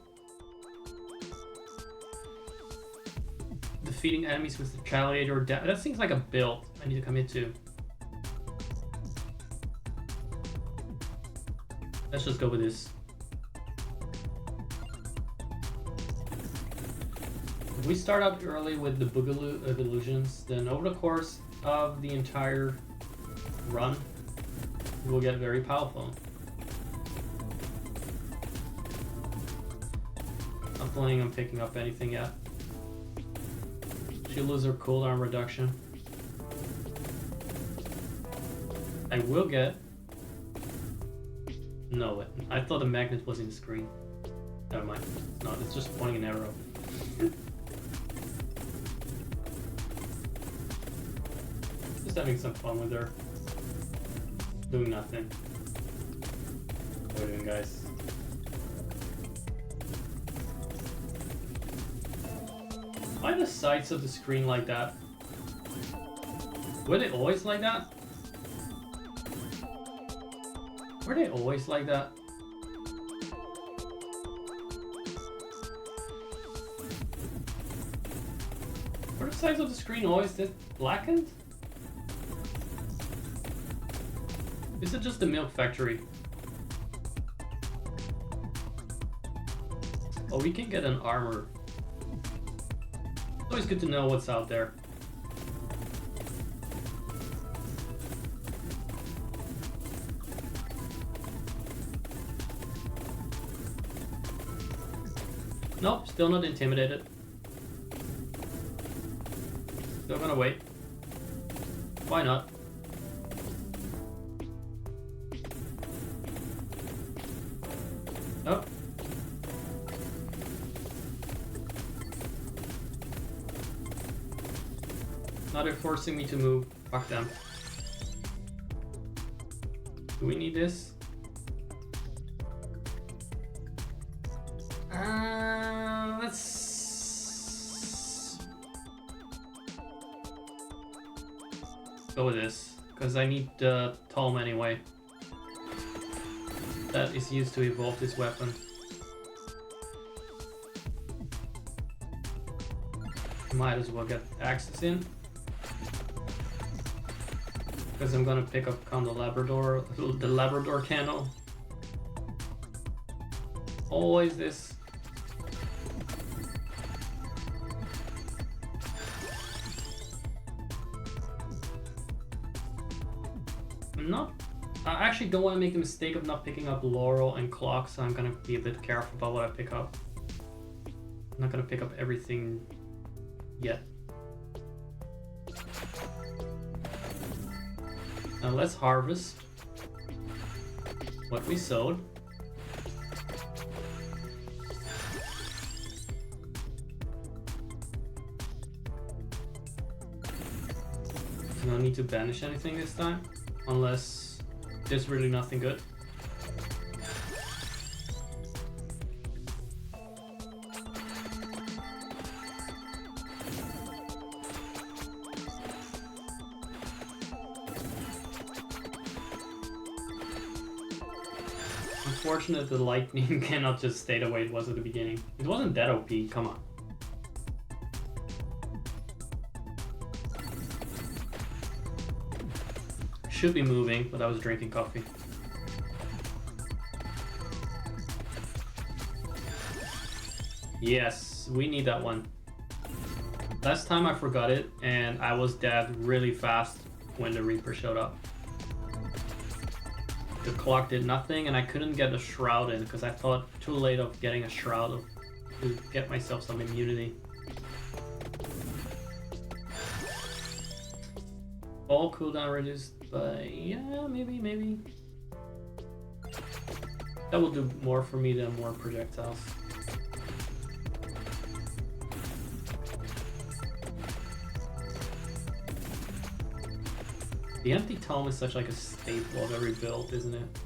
Defeating enemies with retaliator or that seems like a build I need to commit to. Let's just go with this. If we start out early with the Boogaloo of Illusions, then over the course of the entire run, we'll get very powerful. Not planning on picking up anything yet. She'll lose her cooldown reduction. I will get... No, I thought the magnet was in the screen. Never mind. No, it's just pointing an arrow. Just having some fun with her. Doing nothing. What are we doing, guys? Why are the sides of the screen like that? Were they always like that? Were they always like that? Were the sides of the screen always this blackened? Is it just the milk factory? Oh, we can get an armor. It's always good to know what's out there. Nope, still not intimidated. Still gonna wait. Why not? Oh. Now they're forcing me to move. Fuck them. Do we need this? Let's go with this, because I need Tom anyway. That is used to evolve this weapon. Might as well get axes in. Because I'm gonna pick up the Labrador candle. Always this. I actually don't want to make the mistake of not picking up Laurel and Clock, so I'm gonna be a bit careful about what I pick up. I'm not gonna pick up everything yet. Now let's harvest what we sowed. No need to banish anything this time, unless there's really nothing good. Unfortunate the lightning cannot just stay the way it was at the beginning. It wasn't that OP, come on. Should be moving, but I was drinking coffee. Yes, we need that one. Last time I forgot it, and I was dead really fast when the Reaper showed up. The clock did nothing, and I couldn't get a shroud in because I thought too late of getting a shroud to get myself some immunity. All cooldown reduced by, yeah, maybe. That will do more for me than more projectiles. The empty tome is such like a staple of every build, isn't it?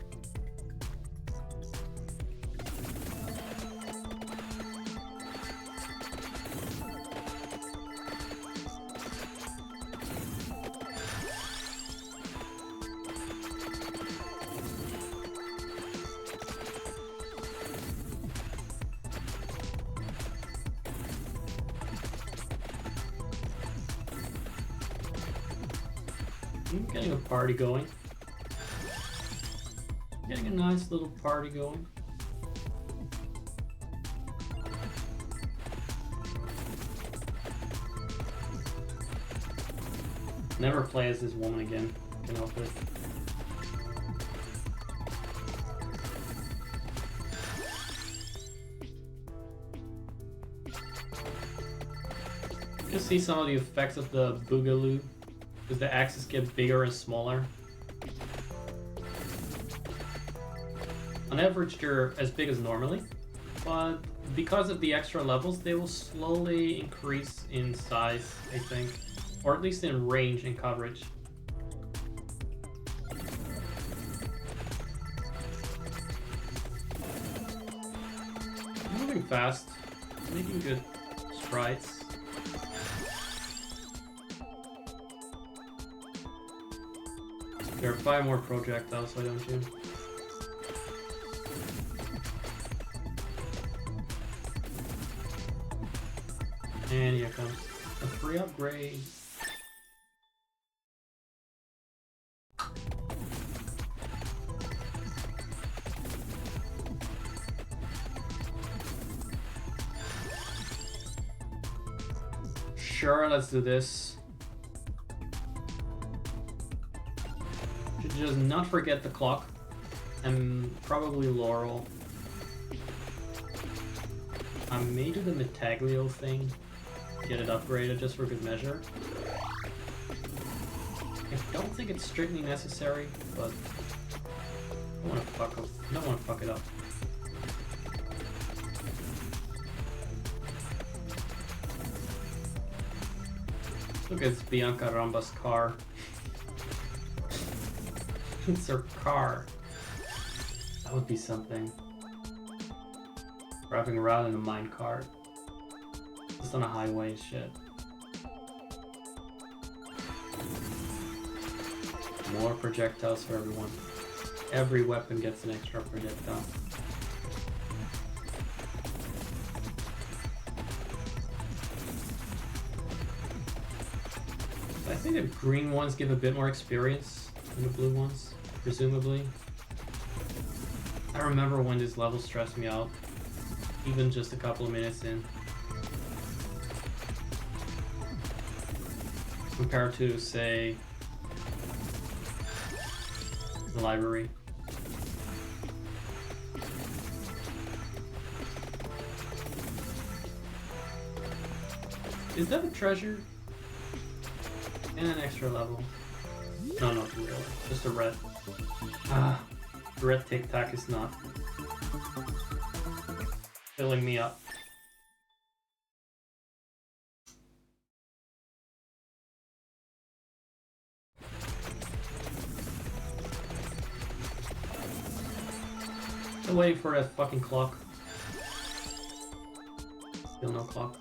I'm getting a party going. Getting a nice little party going. Never play as this woman again. Can help it. You can see some of the effects of the Boogaloo, because the axes get bigger and smaller. On average, they're as big as normally, but because of the extra levels, they will slowly increase in size, I think. Or at least in range and coverage. Moving fast, making good strides. There are 5 more projectiles, why don't you? And here comes a free upgrade. Sure, let's do this. Should just not forget the clock and probably Laurel. I may do the Metaglio thing, get it upgraded just for good measure. I don't think it's strictly necessary, but I don't want to fuck it up. Look at Bianca Ramba's car. It's her car. That would be something. Driving around in a minecart. Just on a highway and shit. More projectiles for everyone. Every weapon gets an extra projectile. I think the green ones give a bit more experience than the blue ones, presumably. I remember when this level stressed me out, even just a couple of minutes in. Compared to, say, the library. Is that a treasure? And an extra level. No, not really. Just a red. Ah, the red Tic Tac is not filling me up. Still waiting for that fucking clock. Still no clock.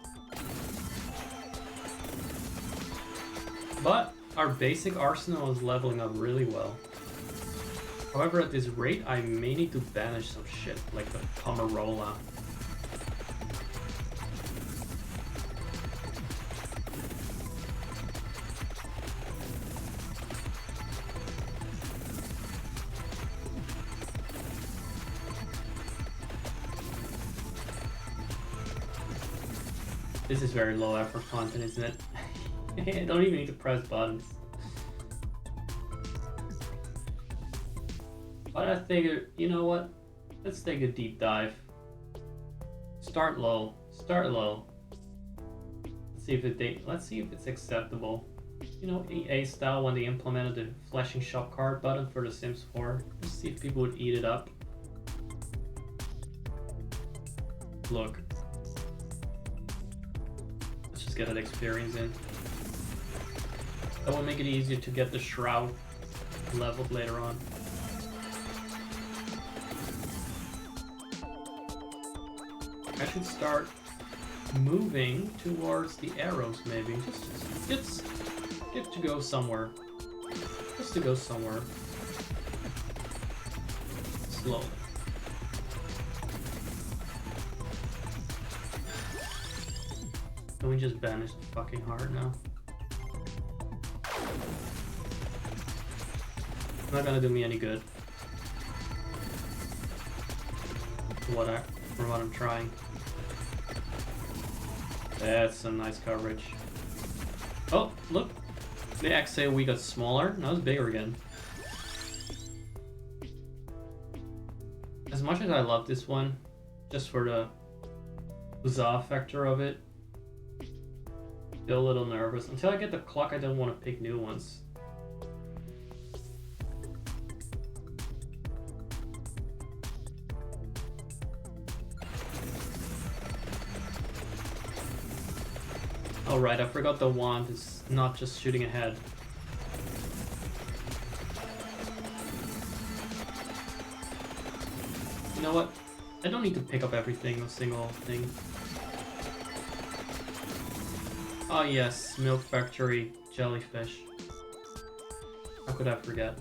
But our basic arsenal is leveling up really well. However, at this rate, I may need to banish some shit, like the Pomerola. This is very low effort content, isn't it? I don't even need to press buttons. But I figured, you know what? Let's take a deep dive. Start low. Start low. Let's see if it's acceptable. You know, EA style when they implemented the flashing shop card button for The Sims 4. Let's see if people would eat it up. Look. Let's just get that experience in. That will make it easier to get the shroud leveled later on. I should start moving towards the arrows, maybe. Just to go somewhere. Just to go somewhere. Slowly. Can we just banish the fucking heart now? Not gonna do me any good. what I'm trying. That's some nice coverage. Oh, look. The XA we got smaller. Now it's bigger again. As much as I love this one, just for the huzzah factor of it, still a little nervous. Until I get the clock, I don't want to pick new ones. Oh right, I forgot the wand is not just shooting ahead. You know what? I don't need to pick up everything, a single thing. Oh yes, Milk Factory jellyfish. How could I forget?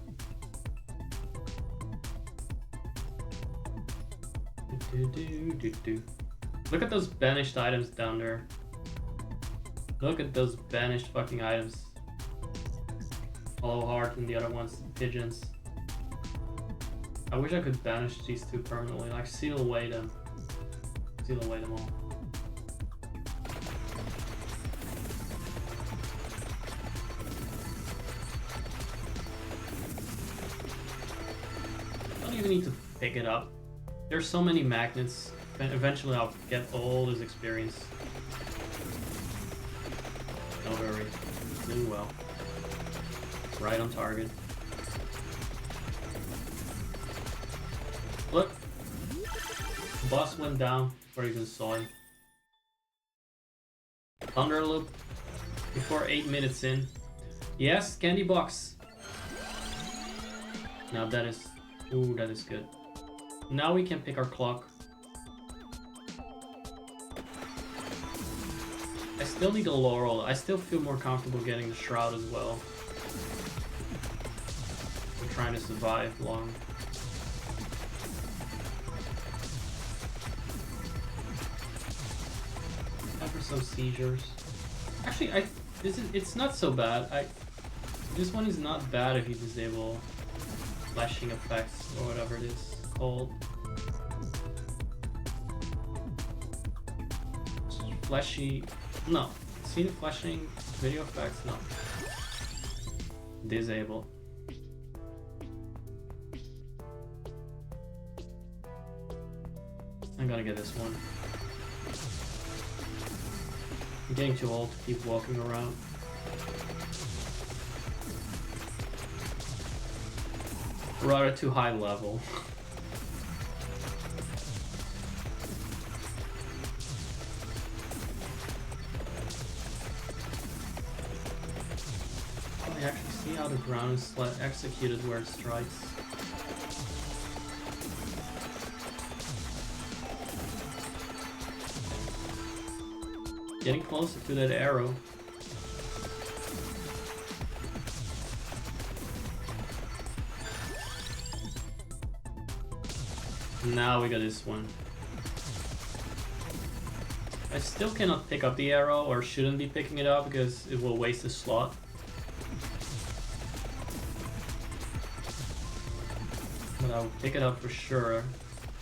Look at those banished items down there. Look at those banished fucking items. Hollow Heart and the other ones, pigeons. I wish I could banish these two permanently, like seal away them. Seal away them all. I don't even need to pick it up. There's so many magnets, and eventually I'll get all this experience. Don't worry, doing well. Right on target. Look, boss went down before you even saw him. Thunder Loop before 8 minutes in. Yes, candy box. Now that is, ooh, that is good. Now we can pick our clock. I still need a laurel. I still feel more comfortable getting the shroud as well. We're trying to survive long. After some seizures. Actually, it's not so bad. This one is not bad if you disable flashing effects or whatever it is called. Flashy. No. See the flashing video effects? No. Disable. I gotta get this one. I'm getting too old to keep walking around. Rather too high level. I actually see how the ground is executed where it strikes. Getting closer to that arrow. Now we got this one. I still cannot pick up the arrow, or shouldn't be picking it up because it will waste a slot. But I'll pick it up for sure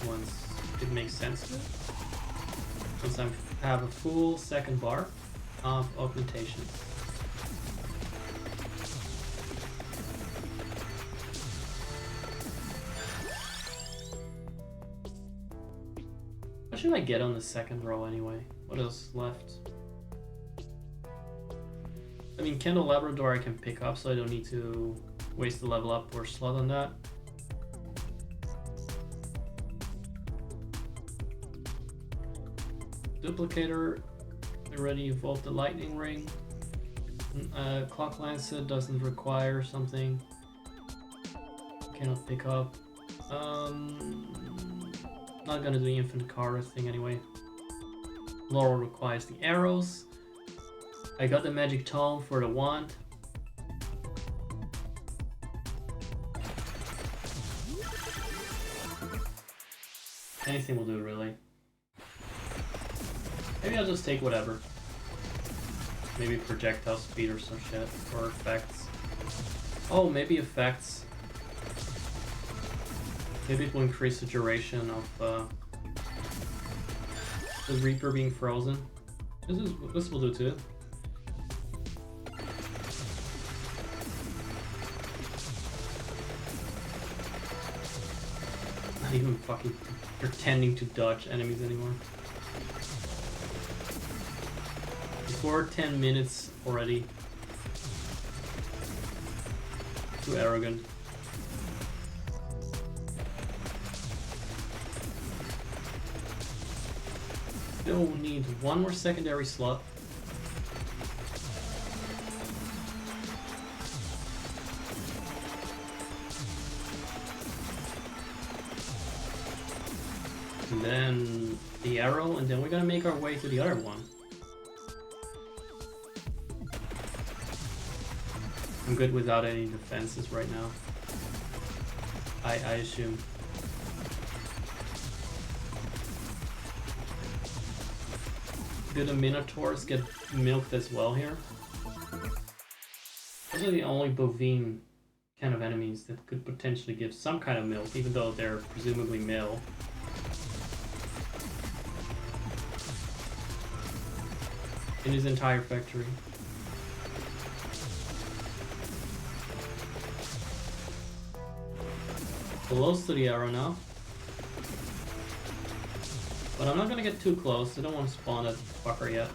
once it makes sense to it. Once I have a full second bar of augmentation. What should I get on the second row anyway? What else is left? I mean, Candle Labrador I can pick up, so I don't need to waste the level up or slot on that. Duplicator, already evolved the lightning ring. Clock Lancet doesn't require something. Cannot pick up. Not gonna do the infinite card thing anyway. Laurel requires the arrows. I got the magic tome for the wand. Anything will do really. Maybe I'll just take whatever. Maybe projectile speed or some shit. Or effects. Oh, maybe effects. Maybe it will increase the duration of The Reaper being frozen. This will do too. Not even fucking pretending to dodge enemies anymore. Before 10 minutes already. Too arrogant. Still need one more secondary slot. And then the arrow, and then we're gonna make our way to the other one. I'm good without any defenses right now. I assume. Do the Minotaurs get milked as well here? Those are the only bovine kind of enemies that could potentially give some kind of milk, even though they're presumably male. In his entire factory. Close to the arrow now. But I'm not gonna get too close. I don't want to spawn that fucker yet.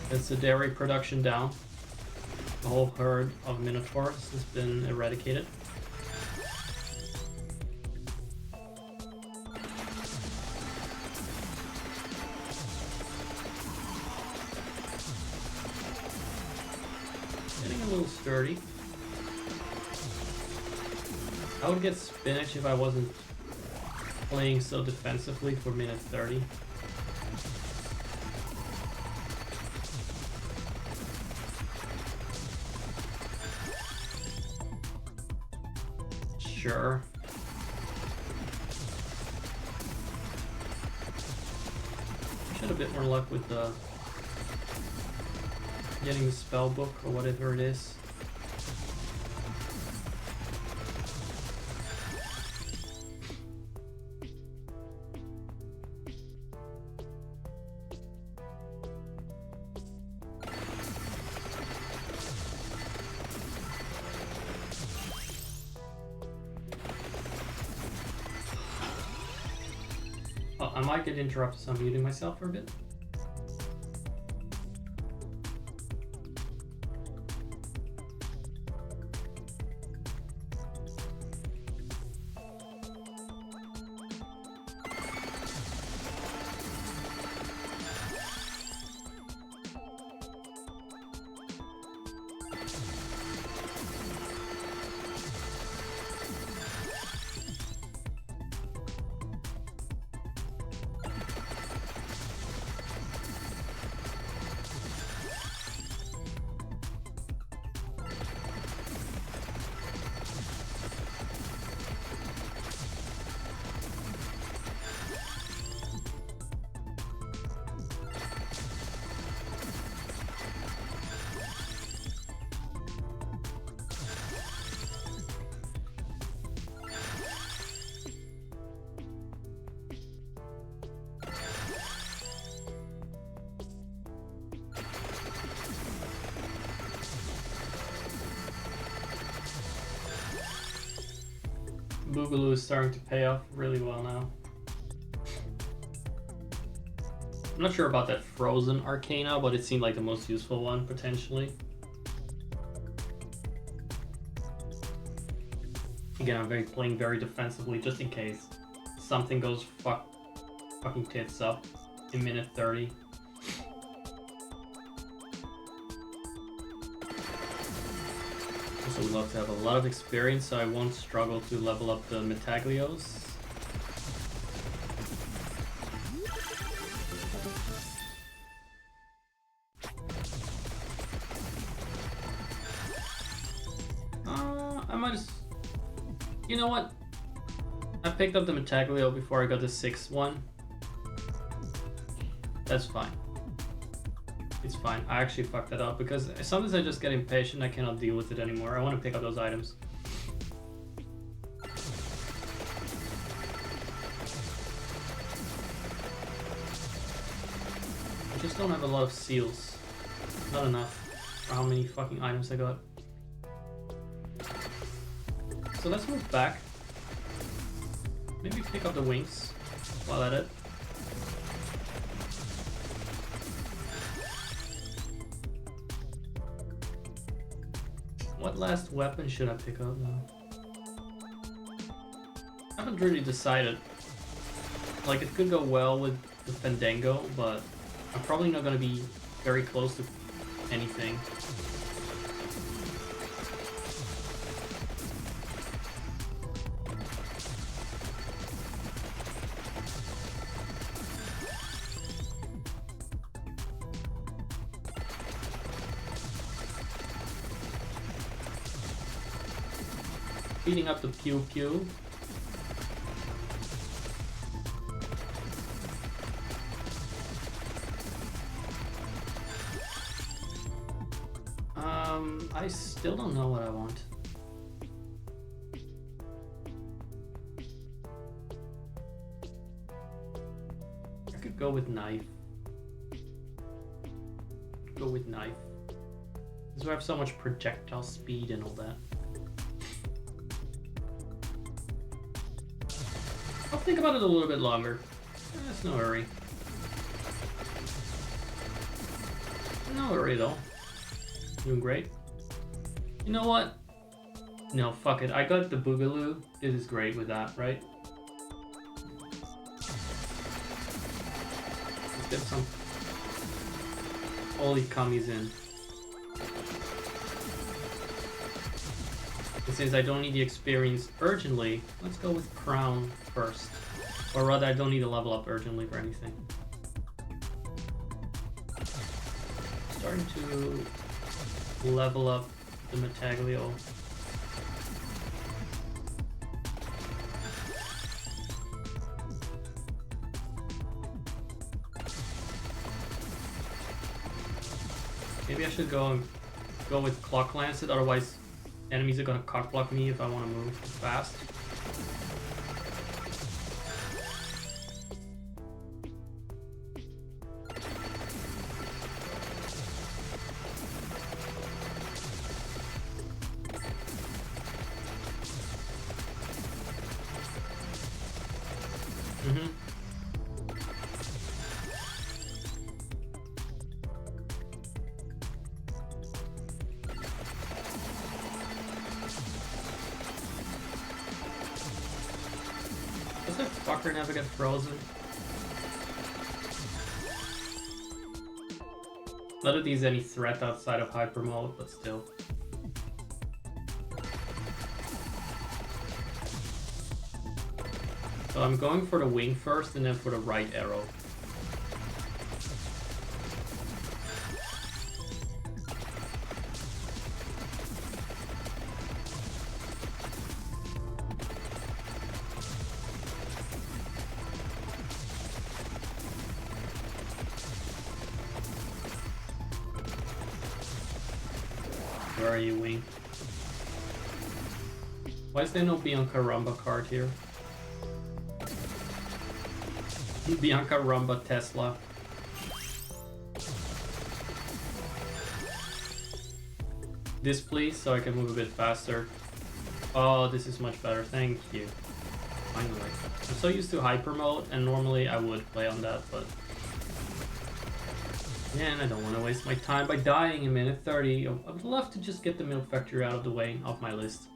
That's the dairy production down. The whole herd of Minotaurs has been eradicated. Getting a little sturdy. I would get spinach if I wasn't playing so defensively for minute 30. Sure. Had a bit more luck with getting the spell book or whatever it is. Oh, I might get interrupted, so I'm muting myself for a bit. Boogaloo is starting to pay off really well now. I'm not sure about that frozen Arcana, but it seemed like the most useful one, potentially. Again, I'm playing very defensively, just in case something goes fucking tits up in minute 30. Also would love to have a lot of experience, so I won't struggle to level up the Metaglios. I might just... You know what? I picked up the Metaglio before I got the 6th one. That's fine. It's fine. I actually fucked that up because sometimes I just get impatient. I cannot deal with it anymore. I want to pick up those items. just don't have a lot of seals. Not enough for how many fucking items I got. So let's move back. Maybe pick up the wings while at it. What last weapon should I pick up now? I haven't really decided. Like, it could go well with the Fandango, but I'm probably not gonna be very close to anything. Speeding up the pew pew. I still don't know what I want. I could go with knife. Go with knife. Because we have so much projectile speed and all that. I'll think about it a little bit longer. It's no hurry. No hurry though. Doing great. You know what? No, fuck it. I got the Boogaloo. This is great with that, right? Let's get some holy cummies in. And since I don't need the experience urgently, let's go with Crown first. Or rather, I don't need to level up urgently for anything. Starting to level up the Metaglio. Maybe I should go with Clock Lancet, otherwise enemies are gonna cock block me if I want to move fast. Does that fucker never get frozen? Not that he's any threat outside of hyper mode, but still. So I'm going for the wing first and then for the right arrow. Where are you, wing? Why is there no Bianca Rumba card here? Bianca Rumba Tesla. This please, so I can move a bit faster. Oh, this is much better, thank you. Finally. I'm so used to hyper mode, and normally I would play on that, but... Man, I don't want to waste my time by dying in minute 30. I would love to just get the Milk Factory out of the way, off my list.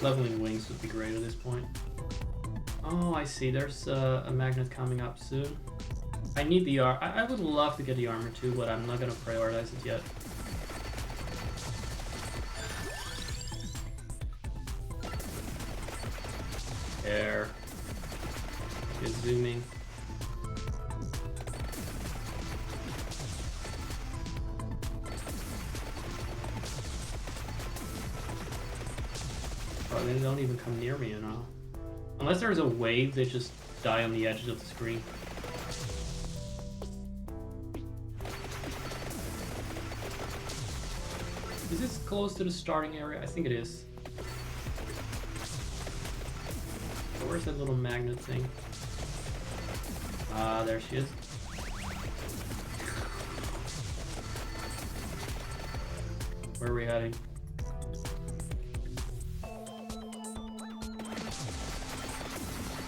Leveling wings would be great at this point. Oh, I see. There's a magnet coming up soon. I need the armor. I would love to get the armor too, but I'm not going to prioritize it yet. There. Good zooming. Oh, they don't even come near me, you know. Unless there's a wave, they just die on the edges of the screen. Is this close to the starting area? I think it is. So where's that little magnet thing? Ah, there she is. Where are we heading?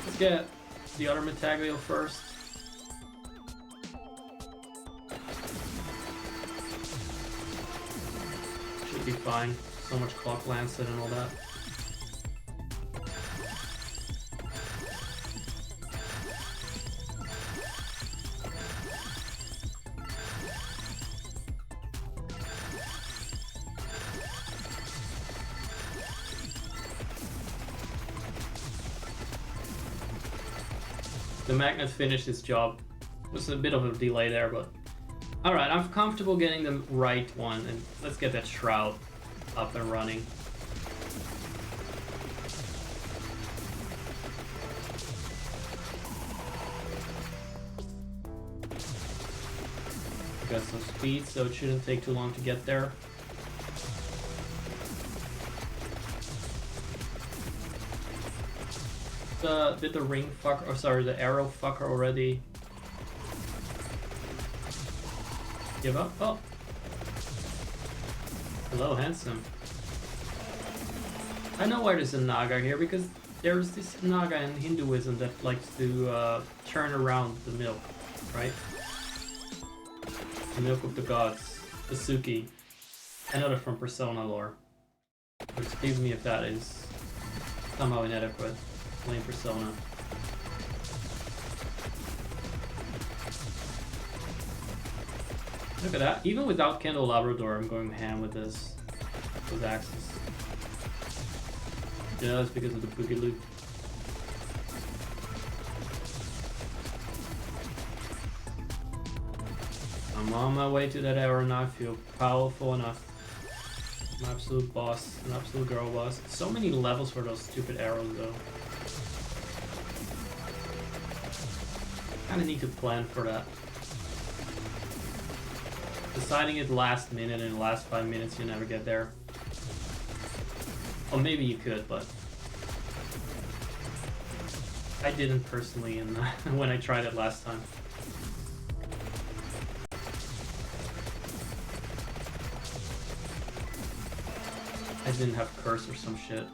Let's get the other Metaglio first. Should be fine. So much clock lancet and all that. The magnet finished its job. It was a bit of a delay there, but alright, I'm comfortable getting the right one, and let's get that shroud up and running. Got some speed, so it shouldn't take too long to get there. Did the ring fucker, or sorry, the arrow fucker already give up? Oh. Hello, handsome. I know why there's a Naga here, because there's this Naga in Hinduism that likes to turn around the milk, right? The milk of the gods, the Suki. I know that from Persona lore. Excuse me if that is somehow inadequate. Playing Persona. Look at that. Even without Kendall Labrador, I'm going ham with this. With axes. Just because of the boogie loop. I'm on my way to that arrow now. I feel powerful enough. I'm an absolute boss. An absolute girl boss. So many levels for those stupid arrows though. Kinda need to plan for that. Deciding it last minute and the last 5 minutes you never get there. Or maybe you could, but I didn't personally in when I tried it last time. I didn't have curse or some shit.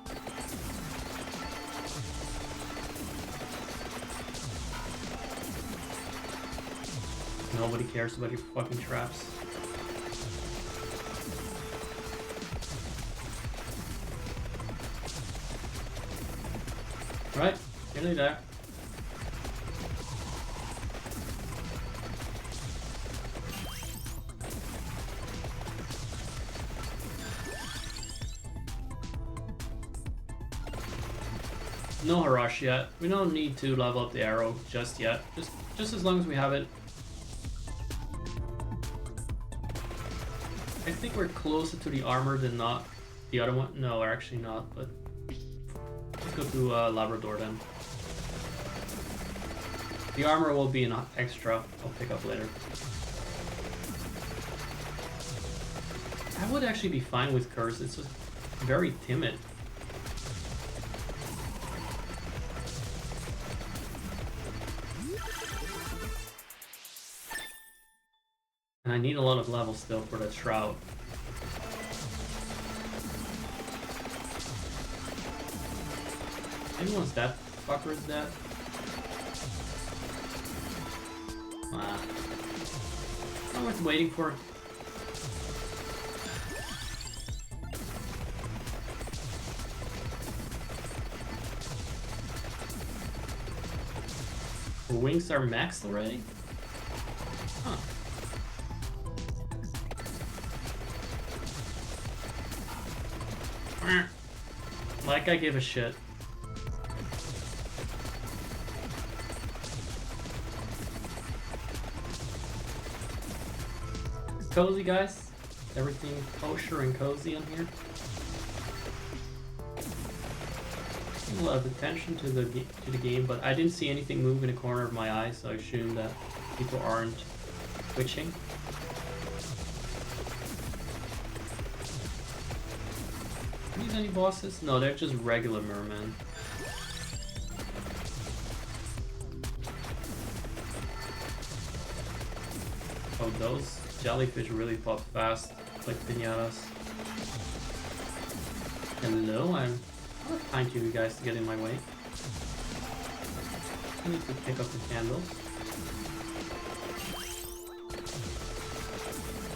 Nobody cares about your fucking traps. Right, nearly there. No rush yet. We don't need to level up the arrow just yet. Just as long as we have it. I think we're closer to the armor than not the other one. No, we're actually not, but let's go to Labrador then. The armor will be an extra I'll pick up later. I would actually be fine with curse. It's just very timid. And I need a lot of levels still for that shroud. Maybe once that fucker is dead. Ah. Not worth waiting for. The wings are maxed already? Huh. Like I give a shit. Cozy, guys? Everything kosher and cozy on here? A lot of attention to the game, but I didn't see anything move in the corner of my eye, so I assume that people aren't twitching. any bosses? No, they're just regular mermen. Oh, those jellyfish really pop fast, like piñatas. Hello, I'm not kind to you guys to get in my way. I need to pick up the candles.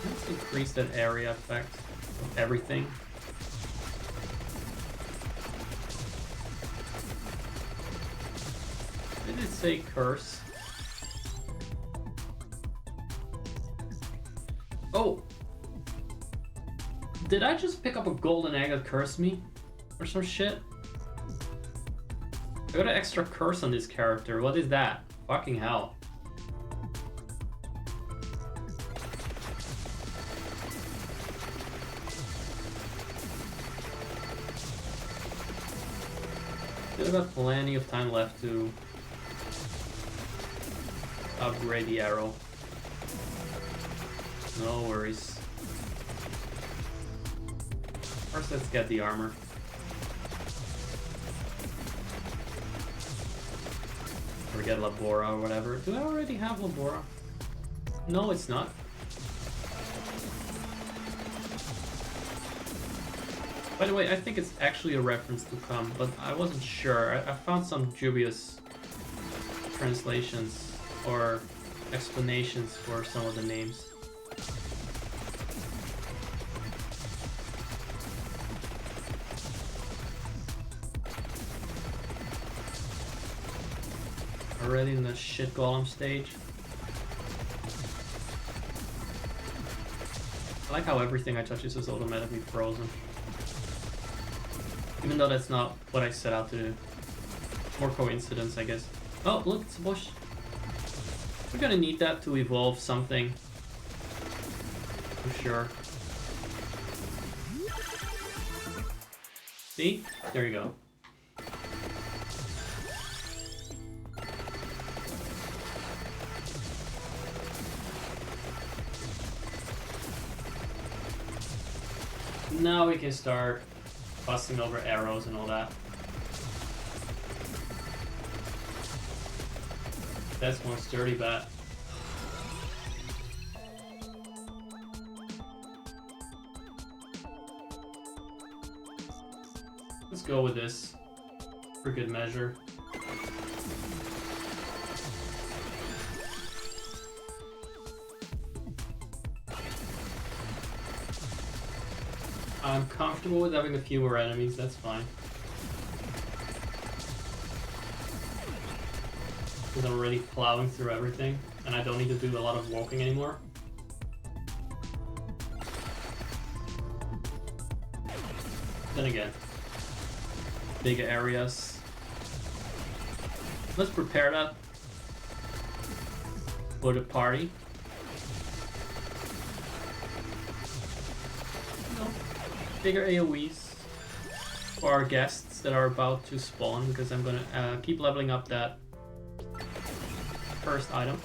Let's increase that area effect of everything. Did it say curse? Oh! Did I just pick up a golden egg that cursed me? Or some shit? I got an extra curse on this character. What is that? Fucking hell. Still got plenty of time left to upgrade the arrow. No worries. First, let's get the armor. Or get Labora or whatever. Do I already have Labora? No, it's not. By the way, I think it's actually a reference to come, but I wasn't sure. I found some dubious translations or explanations for some of the names. Already in the shit golem stage. I like how everything I touch is just automatically frozen. Even though that's not what I set out to do. More coincidence, I guess. Oh, look, it's a bush. We're gonna need that to evolve something. For sure. See? There you go. Now we can start fussing over arrows and all that. That's one sturdy bat. Let's go with this for good measure. I'm comfortable with having a few more enemies, that's fine. Because I'm already plowing through everything, and I don't need to do a lot of walking anymore. Then again, bigger areas. Let's prepare that for the party. Bigger AoEs for our guests that are about to spawn, because I'm gonna keep leveling up that first item.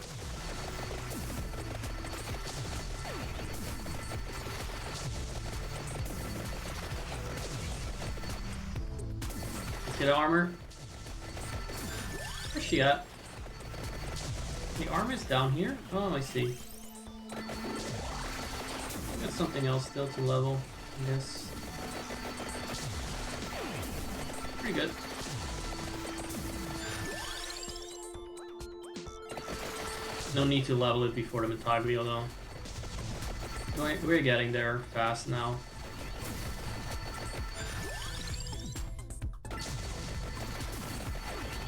Let's get armor. Where's she at? The armor's down here? Oh, I see. Got something else still to level, I guess. Pretty good. No need to level it before the Metaglio though. We're getting there fast now.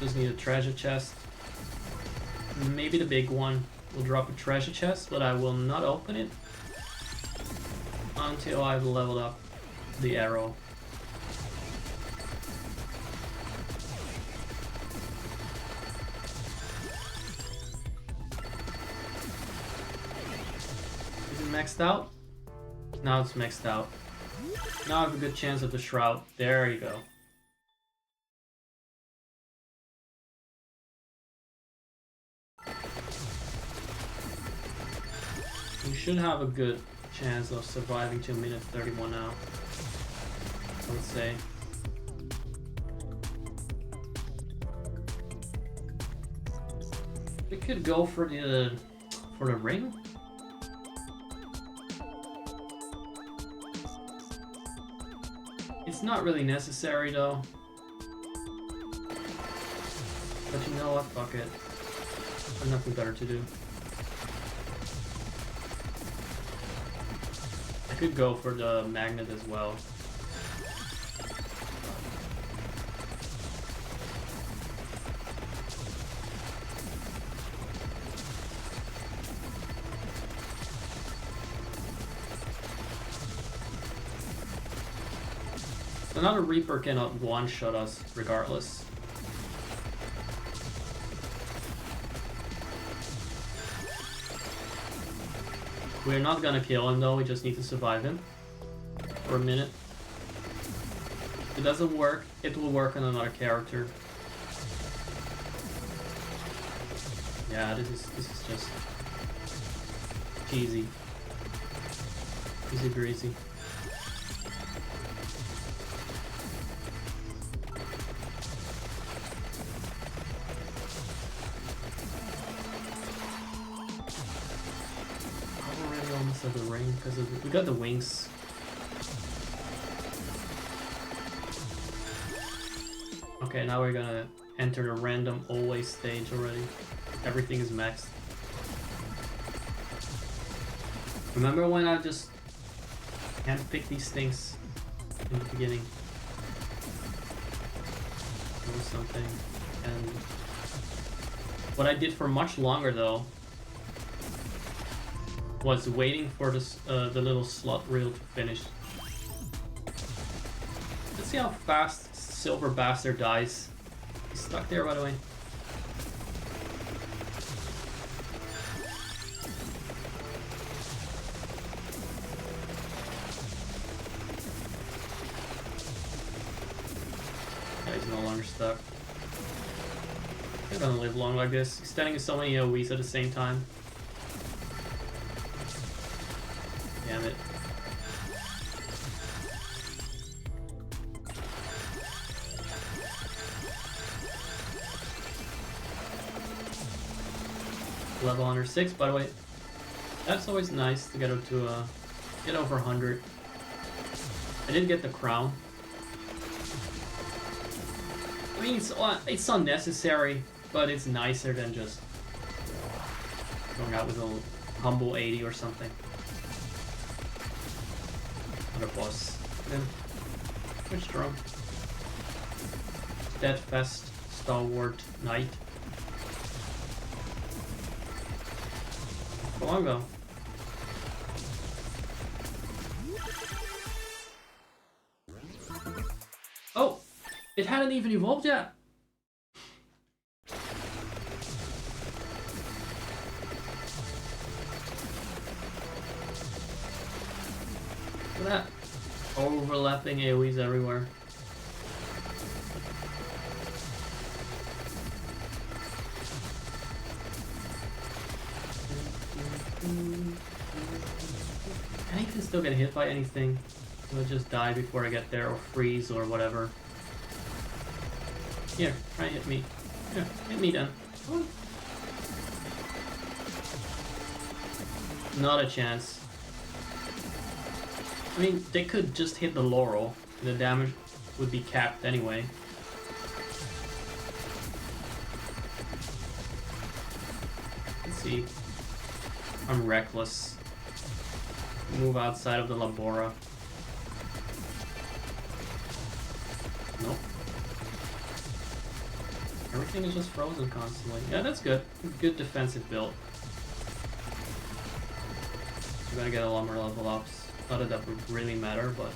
Just need a treasure chest. Maybe the big one will drop a treasure chest, but I will not open it until I've leveled up the arrow. Is it maxed out? Now it's maxed out. Now I have a good chance of the shroud. There you go. We should have a good chance of surviving to minute 31 now. I would say. We could go for the ring. It's not really necessary though. But you know what? Fuck it. There's nothing better to do. I could go for the magnet as well. Another Reaper cannot one-shot us regardless. We're not gonna kill him though, we just need to survive him for a minute. If it doesn't work, it will work on another character. Yeah, this is just easy. Easy breezy. Of the ring because we got the wings. Okay, now we're gonna enter the random always stage already. Everything is maxed. Remember when I just handpicked these things in the beginning? There was something, and what I did for much longer though was waiting for this, the little slot reel to finish. Let's see how fast Silver Bastard dies. He's stuck there, by the way. Yeah, he's no longer stuck. He's gonna live long like this, extending so many AoEs at the same time. Damn it. Level 106, by the way. That's always nice to get up to get over 100. I did get the crown. I mean, it's unnecessary, but it's nicer than just going out with a humble 80 or something. A boss. Then which drum? Steadfast Stalwart Knight. How long ago? Oh! It hadn't even evolved yet! Look at that. Overlapping AoEs everywhere. And he can still get hit by anything. He'll just die before I get there, or freeze, or whatever. Here, try and hit me. Here, hit me then. Not a chance. I mean, they could just hit the Laurel, and the damage would be capped anyway. Let's see. I'm reckless. Move outside of the Labora. Nope. Everything is just frozen constantly. Yeah, that's good. Good defensive build. We're gonna get a lot more level ups. Not that that would really matter, but...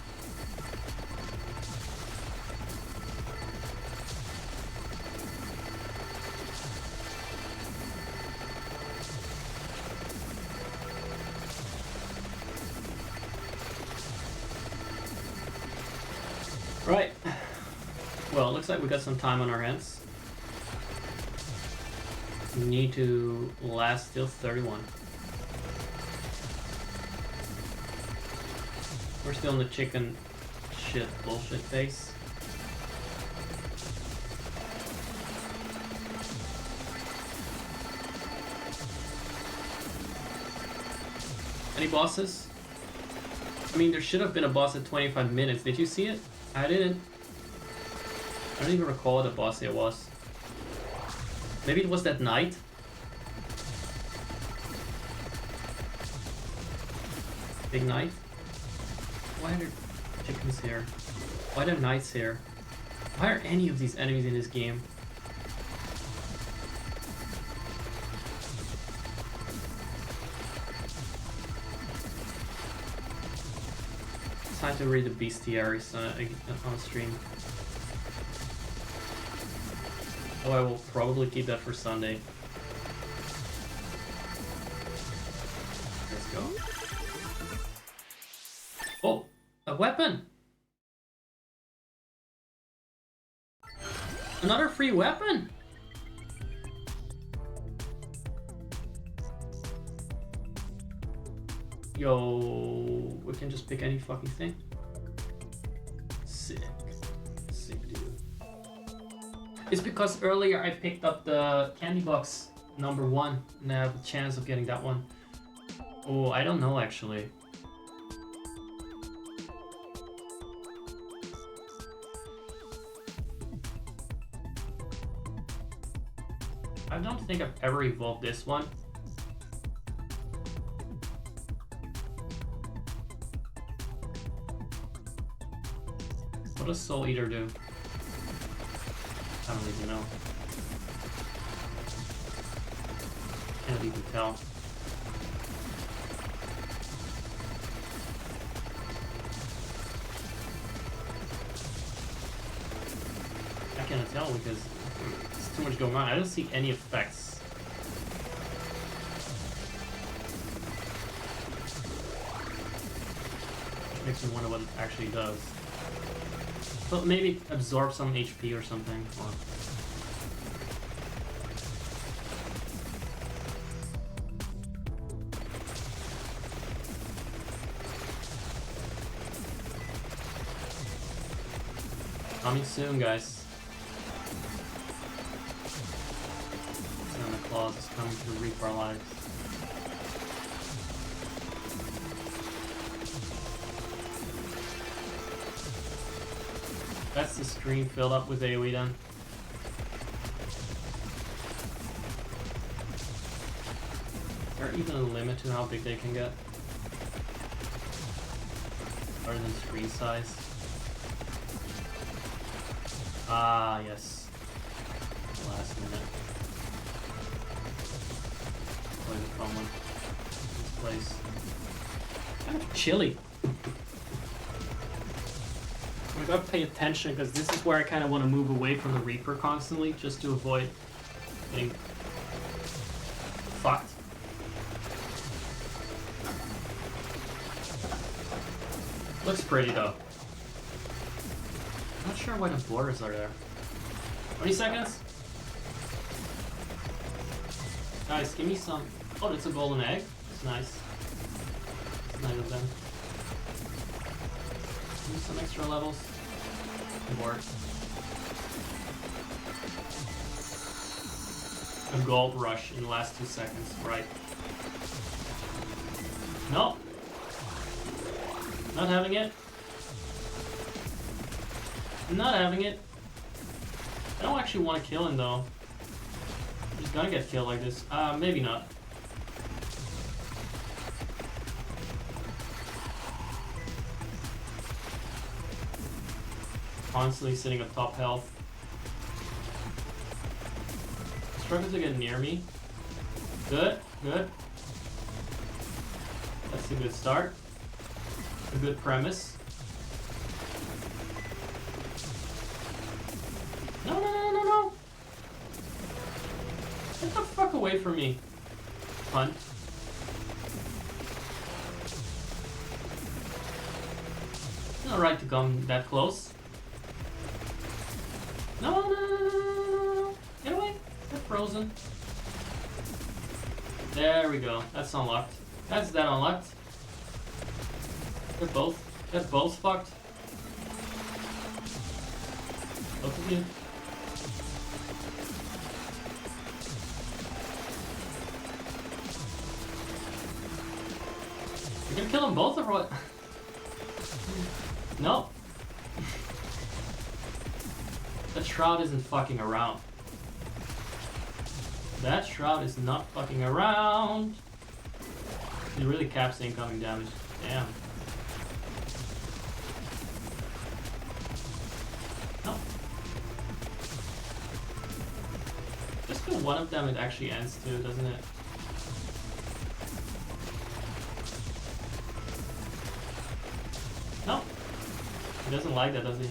Right. Well, it looks like we got some time on our hands. We need to last till 31. We're still in the chicken bullshit face. Any bosses? I mean, there should have been a boss at 25 minutes. Did you see it? I didn't. I don't even recall what the boss it was. Maybe it was that night? Big night? Why are there chickens here? Why are there knights here? Why are any of these enemies in this game? It's time to read the bestiaries on stream. Oh, I will probably keep that for Sunday. Let's go. Oh, a weapon! Another free weapon! Yo, we can just pick any fucking thing. Sick. Sick, dude. It's because earlier I picked up the candy box #1 and I have a chance of getting that one. Oh, I don't know actually. I don't think I've ever evolved this one. What does Soul Eater do? I don't even know. Can't even tell. I cannot tell because there's too much going on. I don't see any effects. Which makes me wonder what it actually does. But maybe absorb some HP or something. Or... Coming soon, guys. Santa Claus is coming to reap our lives. That's the screen filled up with AoE then. Is there even a limit to how big they can get? Other than screen size? Ah, yes. Last minute. Play the fun one. This place. Kind of chilly. I gotta pay attention because this is where I kind of want to move away from the Reaper constantly just to avoid getting fucked. Looks pretty though. I'm not sure why the borders are there. 20 seconds? Guys, give me some... Oh, that's a golden egg. That's nice. That's nice of them. Give me some extra levels. Work. A gold rush in the last 2 seconds, right? No. Not having it. Not having it. I don't actually want to kill him though. He's gonna get killed like this. Maybe not. Constantly sitting at top health. Struggles to get near me. Good, good. That's a good start. A good premise. No, no, no, no, no! Get the fuck away from me. Punt. It's not right to come that close. No, no, no, no, no, no, no. Get away. Get frozen. There we go. That's unlocked. That's that unlocked. They're both fucked. Both of you. You can kill them both or what? No. That shroud isn't fucking around. That shroud is not fucking around. It really caps the incoming damage. Damn. No. Just for one of them it actually ends too, doesn't it? No. He doesn't like that, does he?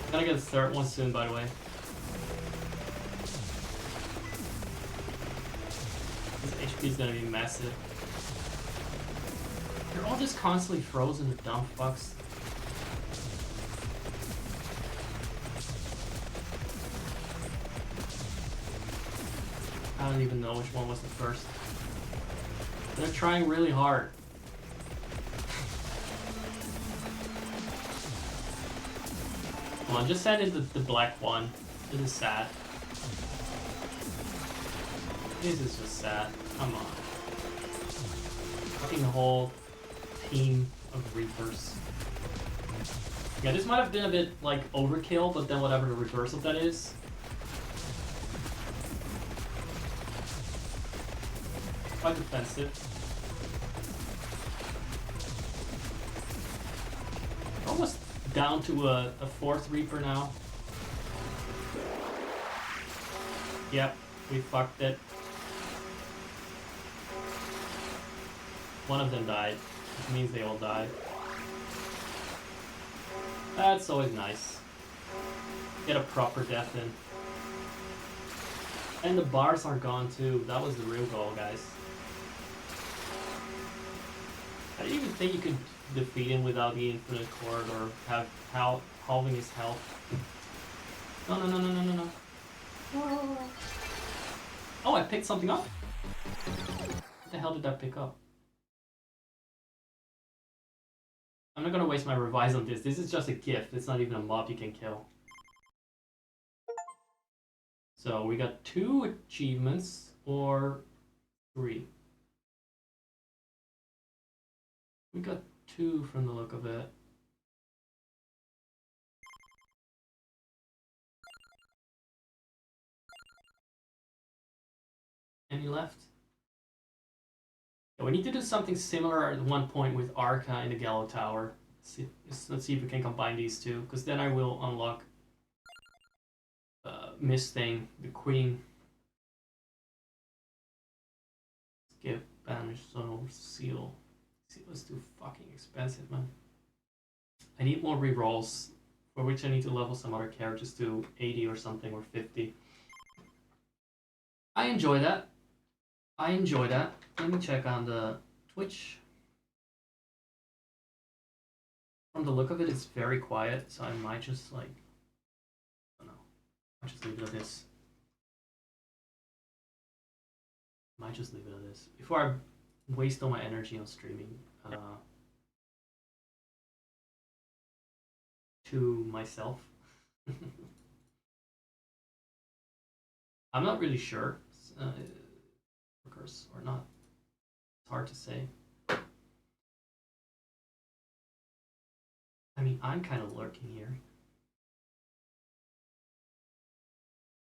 I'm gonna get the third one soon, by the way. His HP is gonna be massive. They're all just constantly frozen, the dumb fucks. I don't even know which one was the first. They're trying really hard. Come on, just send in the black one. This is sad. This is just sad. Come on. Fucking the whole team of Reapers. Yeah, this might have been a bit like overkill, but then whatever the reverse of that is. Quite defensive. Almost down to a fourth Reaper now. Yep, we fucked it. One of them died, which means they all died. That's always nice. Get a proper death in. And the bars are gone too. That was the real goal, guys. I didn't even think you could defeat him without the infinite cord or have halving his health. No, no, no, no, no, no, no. Oh, I picked something up? What the hell did I pick up? I'm not gonna waste my revise on this. This is just a gift. It's not even a mob you can kill. So we got 2 achievements or 3. We got 2 from the look of it. Any left? Yeah, we need to do something similar at one point with Arca in the Gallow Tower. Let's see if we can combine these two, because then I will unlock Miss Thing, the Queen. Skip, Banish, Soul, Seal. Seal is too fucking expensive, man. I need more rerolls, for which I need to level some other characters to 80 or something, or 50. I enjoy that. I enjoy that. Let me check on the Twitch. From the look of it, it's very quiet, so I might just like, I don't know, I might just leave it at this. Might just leave it at this before I waste all my energy on streaming to myself. I'm not really sure, workers or not. It's hard to say. I mean, I'm kind of lurking here.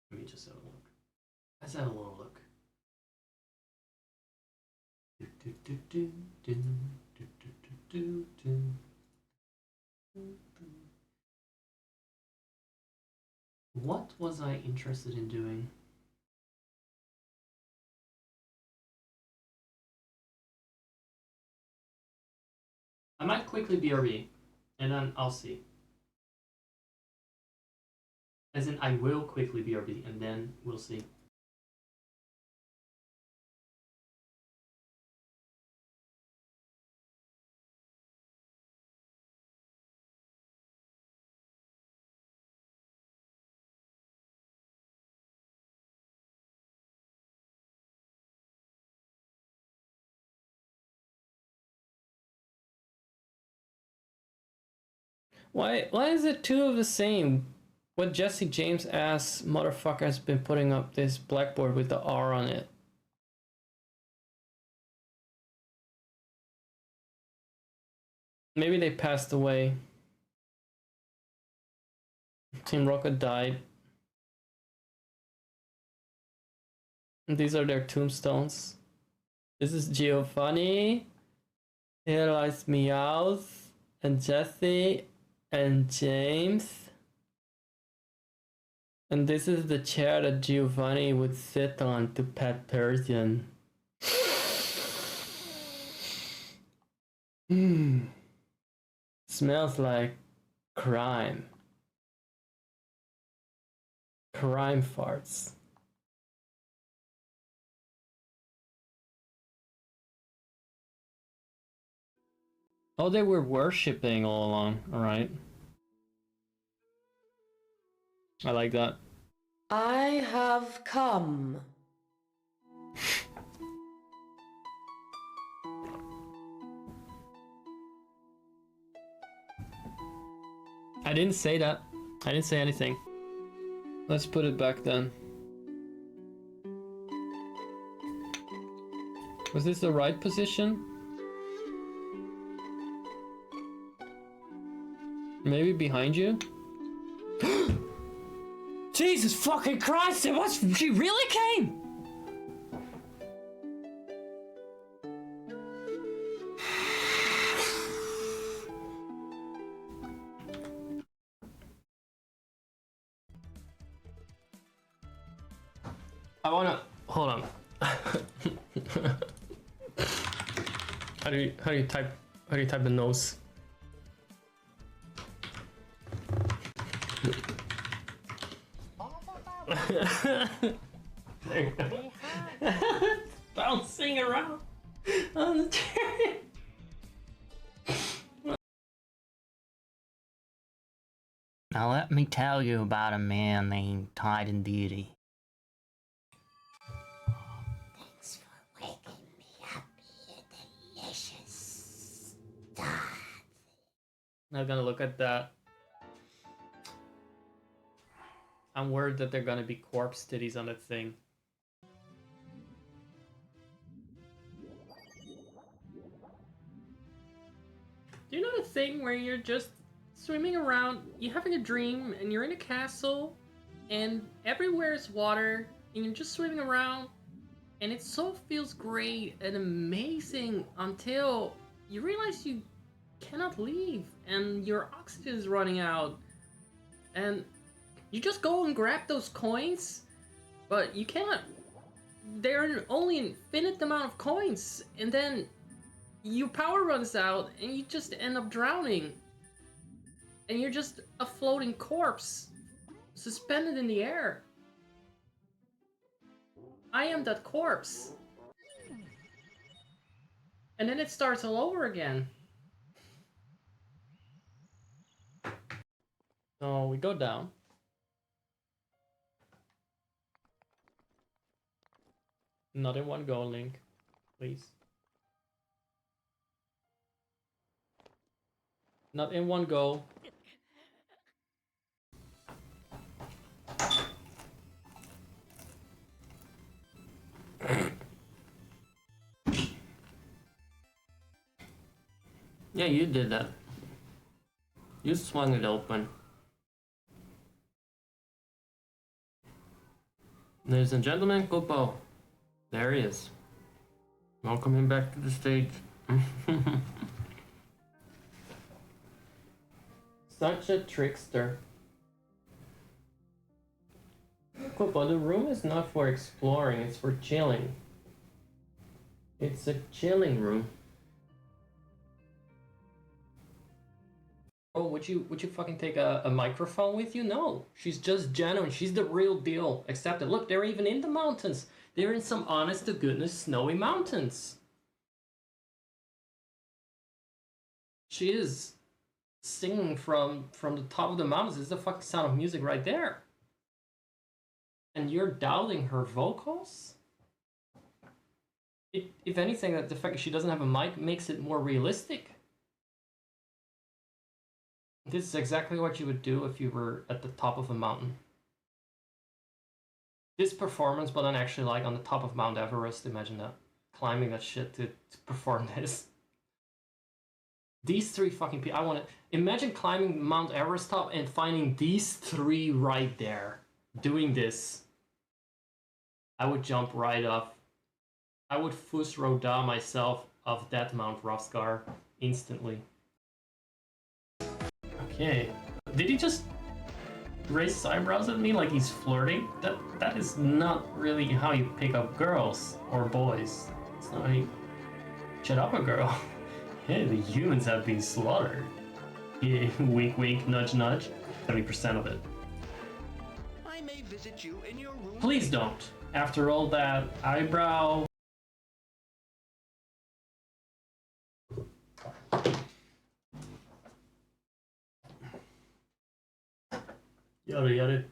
Let me just have a look. Let's have a little look. What was I interested in doing? I might quickly BRB, and then I'll see. As in, I will quickly BRB, and then we'll see. Why is it two of the same? What Jesse James ass motherfucker has been putting up this blackboard with the R on it? Maybe they passed away. Team Rocket died. And these are their tombstones. This is Giovanni. Here lies Meowth and Jesse and James. And this is the chair that Giovanni would sit on to pet Persian. Smells like crime. Crime farts. Oh, they were worshipping all along. Alright. I like that.
I have come.
I didn't say that. I didn't say anything. Let's put it back then. Was this the right position? Maybe behind you? Jesus fucking Christ! It was. She really came! I wanna hold on. How do you type the nose? There you go. Bouncing around on the chair.
Now let me tell you about a man named Titan Beauty.
Thanks for waking me up, you delicious stuff.
Not gonna look at that. I'm worried that they're gonna be corpse titties on that thing. Do you know the thing where you're just swimming around, you're having a dream, and you're in a castle, and everywhere is water, and you're just swimming around, and it so feels great and amazing until you realize you cannot leave, and your oxygen is running out, and you just go and grab those coins, but you cannot. There are only an infinite amount of coins, and then your power runs out, and you just end up drowning. And you're just a floating corpse, suspended in the air. I am that corpse. And then it starts all over again. So we go down. Not in one go, Link. Please. Not in one go. Yeah, you did that. You swung it open. Ladies and gentlemen, Kupo. There he is. Welcome him back to the stage. Such a trickster. Kupo, the room is not for exploring, it's for chilling. It's a chilling room. Oh, would you fucking take a microphone with you? No, she's just genuine. She's the real deal. Accept it. Look, they're even in the mountains. They're in some honest to goodness snowy mountains. She is singing from the top of the mountains. It's the fucking sound of music right there. And you're doubting her vocals? If anything, that the fact that she doesn't have a mic makes it more realistic. This is exactly what you would do if you were at the top of a mountain. This performance, but then actually like on the top of Mount Everest, imagine that. Climbing that shit to perform this. These three fucking people, I want to imagine climbing Mount Everest top and finding these three right there doing this. I would jump right off. I would Fus Roda myself of that Mount Rothgar instantly. Okay. Did he just raise his eyebrows at me like he's flirting? That is not really how you pick up girls or boys. It's not how you shut up a girl. Hey, the humans have been slaughtered. Yeah, wink wink, nudge nudge. 70% of it.
I may visit you in your room.
Please don't. After all that eyebrow. Yada yada.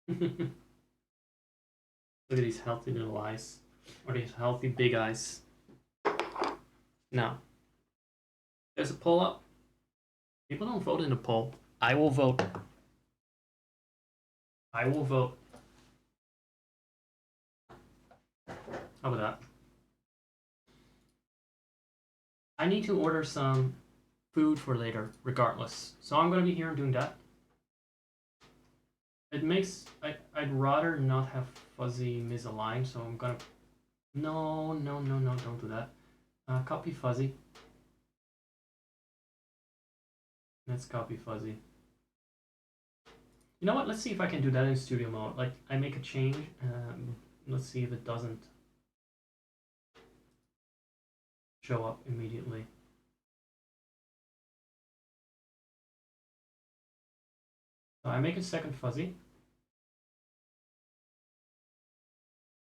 Look at these healthy little eyes. Or these healthy big eyes. Now, there's a poll up. People don't vote in a poll. I will vote. I will vote. How about that? I need to order some food for later, regardless. So I'm gonna be here and doing that. It makes I'd rather not have fuzzy misaligned, so I'm gonna no, don't do that. Copy fuzzy. Let's copy fuzzy. You know what? Let's see if I can do that in studio mode. Like, I make a change. Let's see if it doesn't show up immediately. So I make a second fuzzy.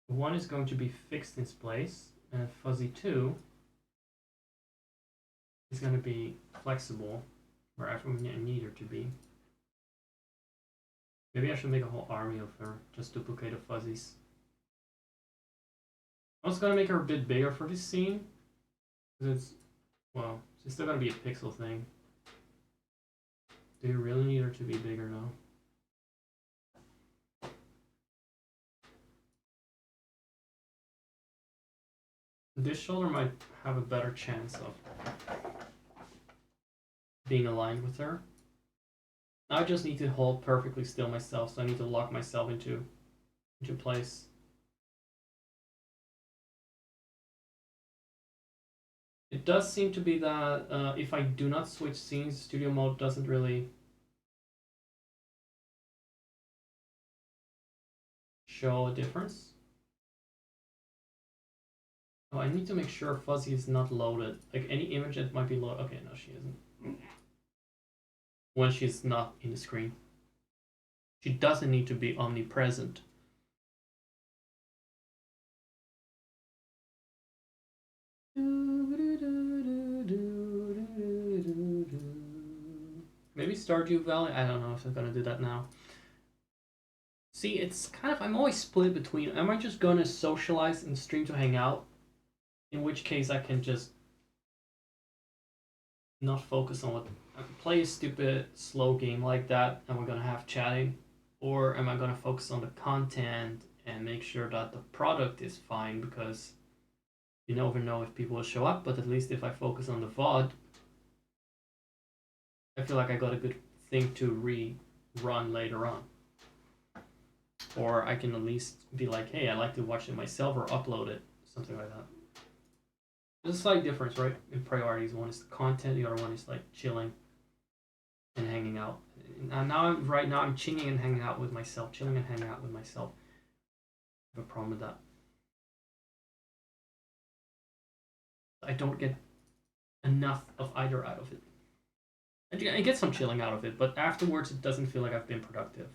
One is going to be fixed in its place, and fuzzy 2 is going to be flexible wherever we need her to be. Maybe I should make a whole army of her, just duplicate the fuzzies. I was going to make her a bit bigger for this scene, because it's, well, it's still going to be a pixel thing. Do you really need her to be bigger though? This shoulder might have a better chance of being aligned with her. I just need to hold perfectly still myself, so I need to lock myself into place. It does seem to be that if I do not switch scenes, studio mode doesn't really show a difference. Oh, I need to make sure fuzzy is not loaded. Like any image that might be loaded. Okay, no, she isn't. When she's not in the screen. She doesn't need to be omnipresent. Maybe Stardew Valley? I don't know if I'm gonna do that now. See, it's kind of, I'm always split between, am I just gonna socialize and stream to hang out? In which case I can just not focus on what, play a stupid slow game like that and we're gonna have chatting, or am I gonna focus on the content and make sure that the product is fine, because you never know if people will show up, but at least if I focus on the VOD, I feel like I got a good thing to rerun later on. Or I can at least be like, hey, I like to watch it myself or upload it, something like that. There's a slight difference, right, in priorities. One is the content, the other one is like chilling and hanging out. And right now I'm chilling and hanging out with myself. Chilling and hanging out with myself. I have a problem with that. I don't get enough of either out of it. I get some chilling out of it, but afterwards it doesn't feel like I've been productive.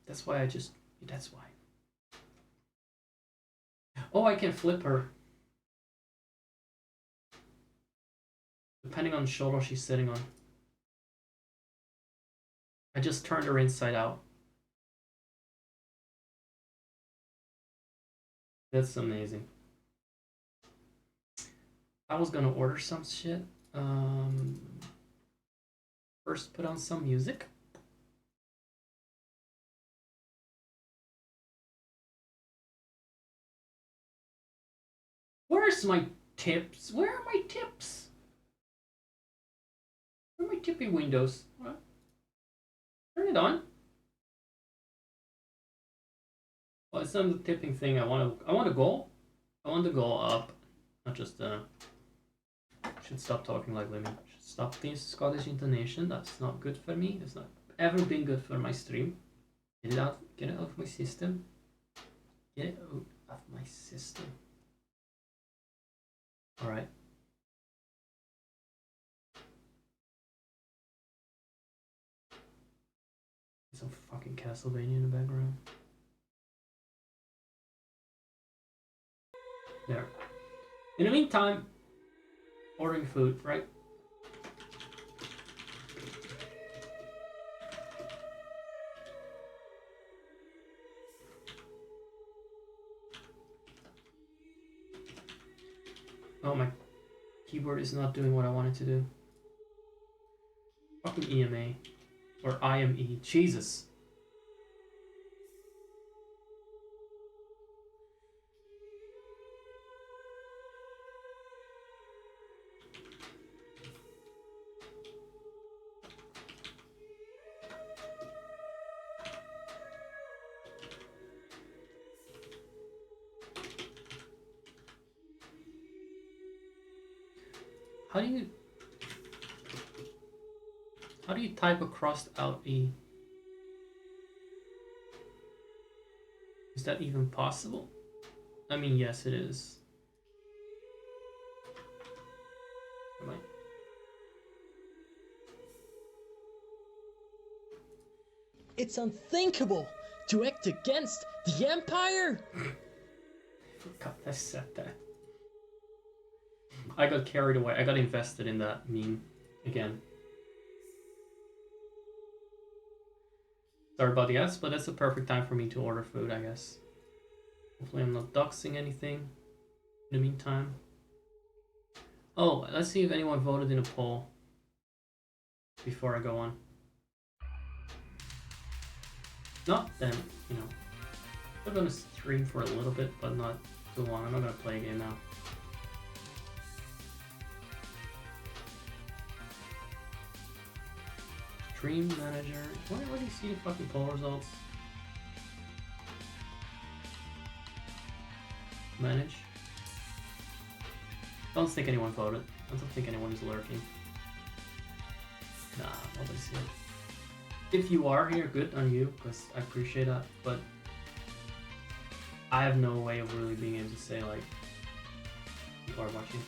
That's why that's why. Oh, I can flip her. Depending on the shoulder she's sitting on. I just turned her inside out. That's amazing. I was gonna order some shit. First put on some music. Where's my tips? Where are my tips? Where are my tippy windows? What? Turn it on. Well, it's not the tipping thing. I want a goal. I want the goal up, not just should stop talking like women. Should stop this Scottish intonation. That's not good for me. It's not ever been good for my stream. Get it out. Get it out of my system. Get it out of my system. All right. Some fucking Castlevania in the background. There. In the meantime, ordering food, right? Oh, my keyboard is not doing what I wanted to do. Fucking EMA. Or IME. Jesus. How do you type a crossed out E? Is that even possible? I mean, yes, it is. Am I?
It's unthinkable to act against the Empire!
I forgot I said that. I got carried away. I got invested in that meme again. Sorry about the S, but that's the perfect time for me to order food, I guess. Hopefully I'm not doxing anything in the meantime. Oh, let's see if anyone voted in a poll before I go on. Not then, you know. I'm gonna stream for a little bit, but not too long. I'm not gonna play a game now. Stream manager. Where do you see the fucking poll results? Manage. Don't think anyone voted. I don't think anyone is lurking. Nah, nobody's here. If you are here, good on you, because I appreciate that, but I have no way of really being able to say, like, people are watching.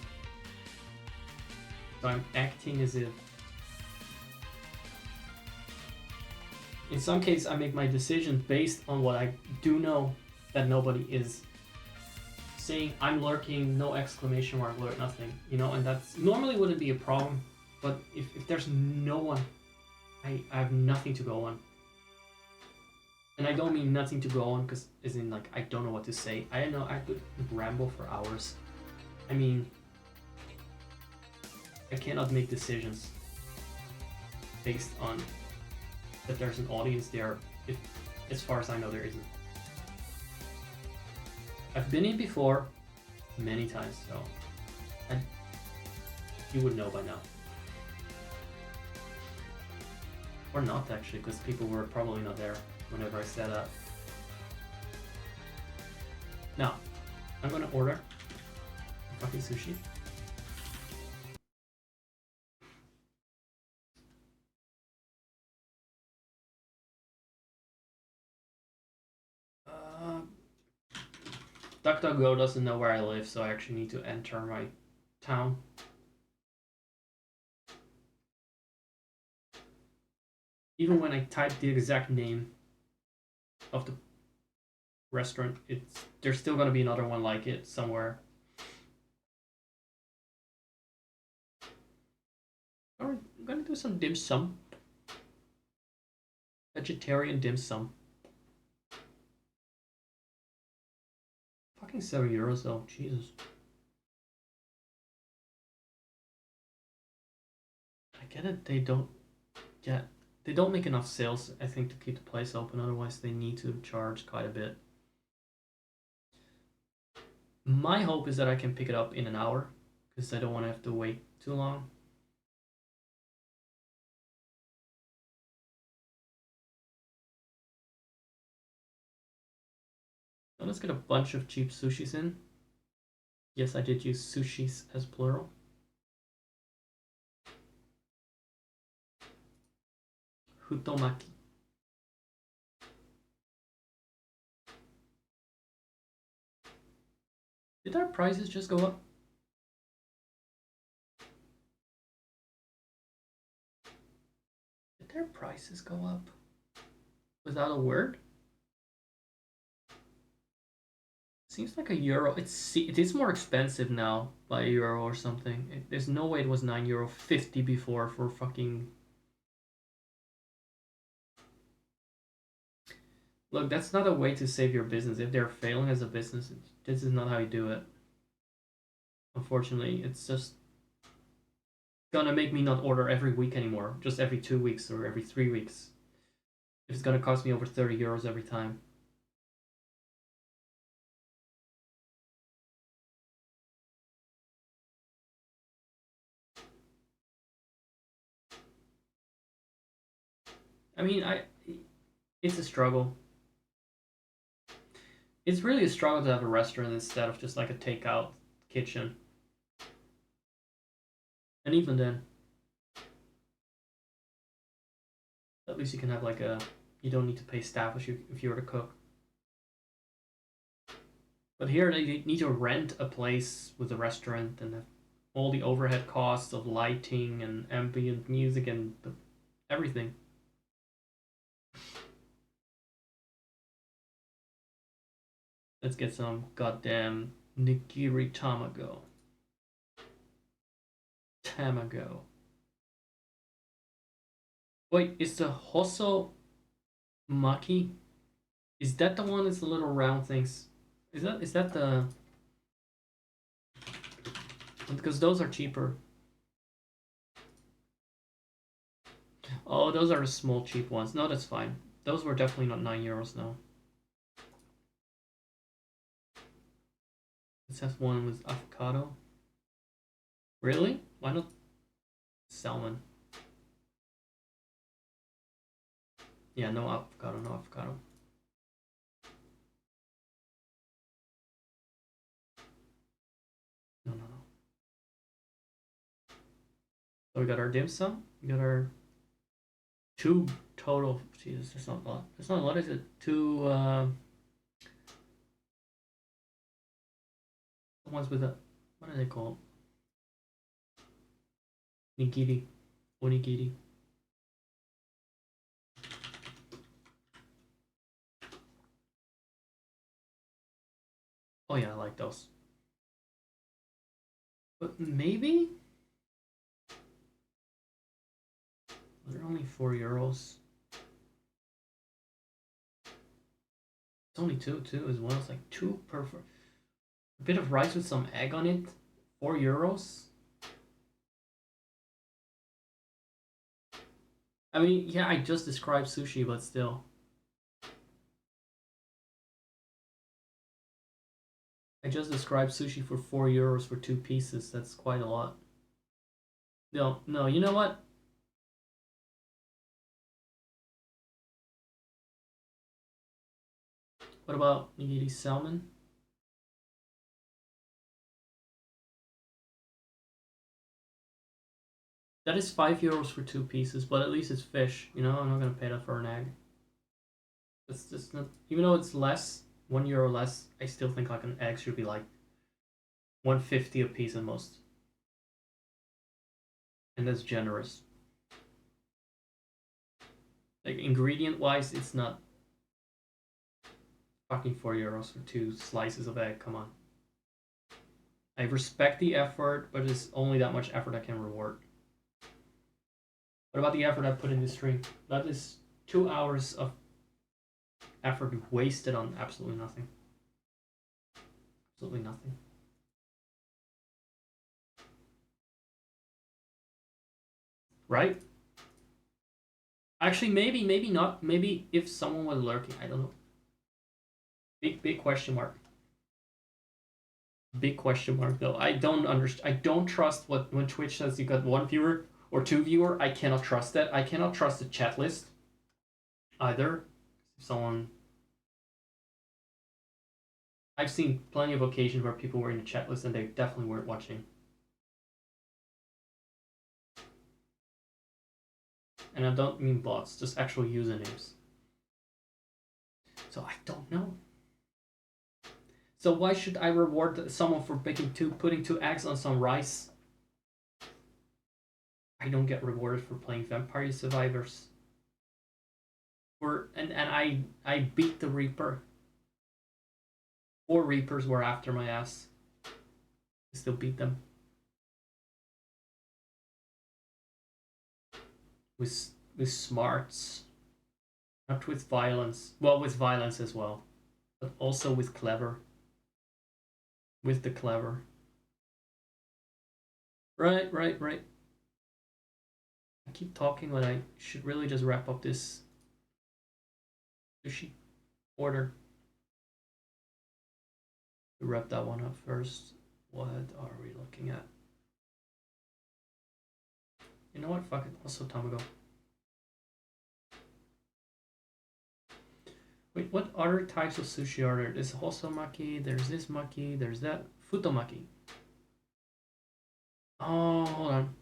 So I'm acting as if... In some cases, I make my decision based on what I do know that nobody is saying. I'm lurking, no exclamation mark, lurk, nothing, you know, and that's normally wouldn't be a problem, but if there's no one, I have nothing to go on. And I don't mean nothing to go on because as in like I don't know what to say. I know I could ramble for hours. I mean, I cannot make decisions based on that there's an audience there. If, as far as I know, there isn't. I've been in before many times, so you would know by now. Or not, actually, because people were probably not there whenever I said that. Now, I'm gonna order fucking sushi. DuckDuckGo doesn't know where I live, so I actually need to enter my town. Even when I type the exact name of the restaurant, there's still gonna be another one like it somewhere. Alright, I'm gonna do some dim sum. Vegetarian dim sum. Fucking €7 though, Jesus. get it. They don't make enough sales, I think, to keep the place open. Otherwise, they need to charge quite a bit. My hope is that I can pick it up in an hour, because I don't want to have to wait too long. So let's get a bunch of cheap sushis in. Yes, I did use sushis as plural. Hutomaki. Did our prices just go up? Did their prices go up? Without a word? Seems like €1. It is more expensive now by €1 or something. There's no way it was €9.50 before for fucking. Look, that's not a way to save your business. If they're failing as a business, this is not how you do it. Unfortunately, it's just gonna make me not order every week anymore. Just every 2 weeks or every 3 weeks. If it's gonna cost me over €30 every time. I mean, it's a struggle. It's really a struggle to have a restaurant instead of just like a takeout kitchen. And even then, at least you can have like you don't need to pay staff if you were to cook. But here they need to rent a place with a restaurant and have all the overhead costs of lighting and ambient music and everything. Let's get some goddamn nigiri tamago. Wait, is the hoso maki? Is that the one that's the little round things? Is that the? Because those are cheaper. Oh, those are the small cheap ones. No, that's fine. Those were definitely not €9 now. This has one with avocado. Really? Why not salmon? Yeah, no avocado, no avocado. No. So we got our dim sum. We got our 2 total. Jesus, that's not a lot. That's not a lot, is it? 2 the ones with the, what are they called? Nigiri. Onigiri. Oh yeah, I like those. But maybe? They're only €4. It's only 2 too as well. It's like 2 per. A bit of rice with some egg on it. €4. I mean, yeah, I just described sushi, but still. I just described sushi for €4 for 2 pieces. That's quite a lot. No, you know what? What about nigiri salmon? That is €5 for 2 pieces, but at least it's fish. You know, I'm not gonna pay that for an egg. It's just not. Even though it's less, €1 less, I still think like an egg should be like 150 a piece at most, and that's generous. Like ingredient wise, it's not fucking €4 for 2 slices of egg. Come on. I respect the effort, but it's only that much effort I can reward. What about the effort I put in this stream? That is 2 hours of effort wasted on absolutely nothing. Absolutely nothing. right? Actually, maybe not. Maybe if someone was lurking, I don't know. Big question mark. Big question mark though. I don't understand. I don't trust when Twitch says you got 1 viewer or 2 viewer. I cannot trust that. I cannot trust the chat list either. If someone, I've seen plenty of occasions where people were in the chat list and they definitely weren't watching. And I don't mean bots, just actual usernames. So I don't know. So why should I reward someone for putting 2 eggs on some rice? I don't get rewarded for playing Vampire Survivors. And I beat the Reaper. 4 Reapers were after my ass. I still beat them. With smarts. Not with violence. Well, with violence as well. But also with clever. With the clever. Right. I keep talking when I should really just wrap up this sushi order. To wrap that one up first. What are we looking at? You know what? Fuck it. Also Tamago. Wait, what other types of sushi are there? There's hosomaki, there's this maki, there's that. Futomaki. Oh, hold on.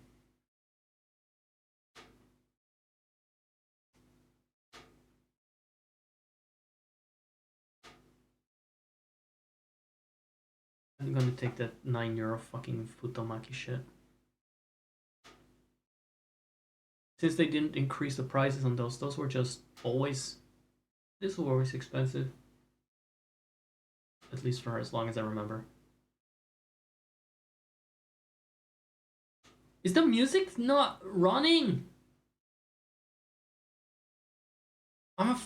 I'm gonna take that €9 fucking Futomaki shit. Since they didn't increase the prices on those were just always, this was always expensive. At least for as long as I remember. Is the music not running? I'm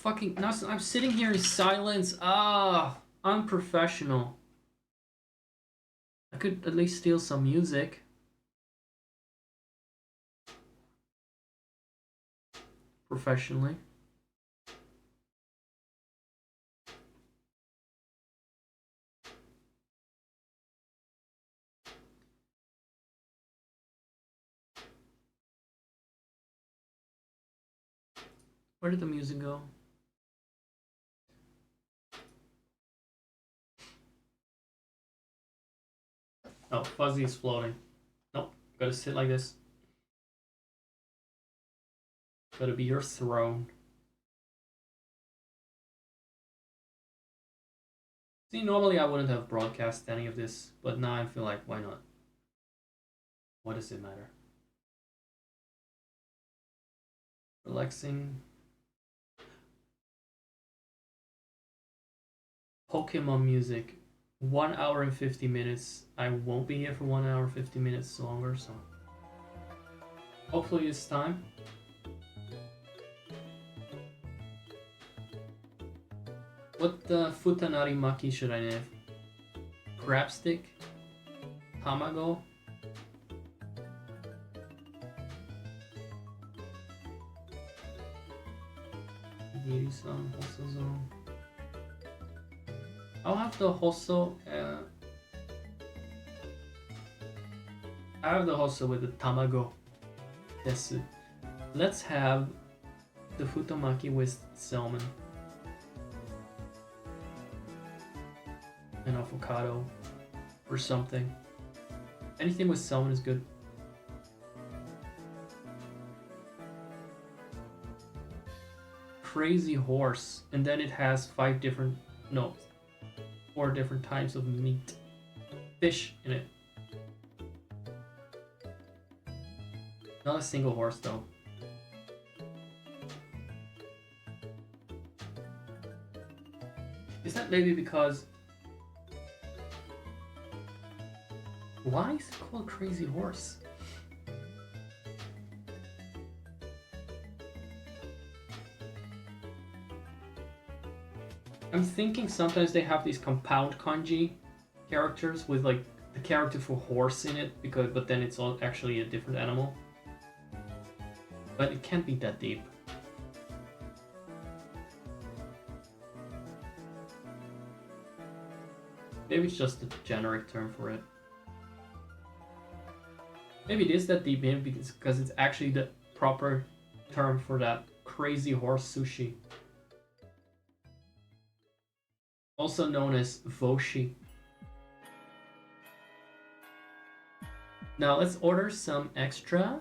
sitting here in silence. Unprofessional. I could at least steal some music. Professionally. Where did the music go? Oh, Fuzzy is floating. Nope, gotta sit like this. Gotta be your throne. See, normally I wouldn't have broadcast any of this, but now I feel like, why not? What does it matter? Relaxing. Pokemon music. 1 hour and 50 minutes. I won't be here for 1 hour 50 minutes longer, so hopefully it's time. What Futanari Maki should I have? Crab stick? Tamago? Niri-san, Hoso-zone. I'll have the Hoso. I have the Hoso with the Tamago. Yes. Let's have the Futomaki with salmon. And avocado. Or something. Anything with salmon is good. Crazy horse. And then it has 4 different types of meat. Fish in it. Not a single horse though. Is that maybe because... Why is it called Crazy Horse? I'm thinking sometimes they have these compound kanji characters with like the character for horse in it, but then it's all actually a different animal. But it can't be that deep. Maybe it's just a generic term for it. Maybe it is that deep, maybe because it's actually the proper term for that crazy horse sushi. Also known as voshi. Now let's order some extra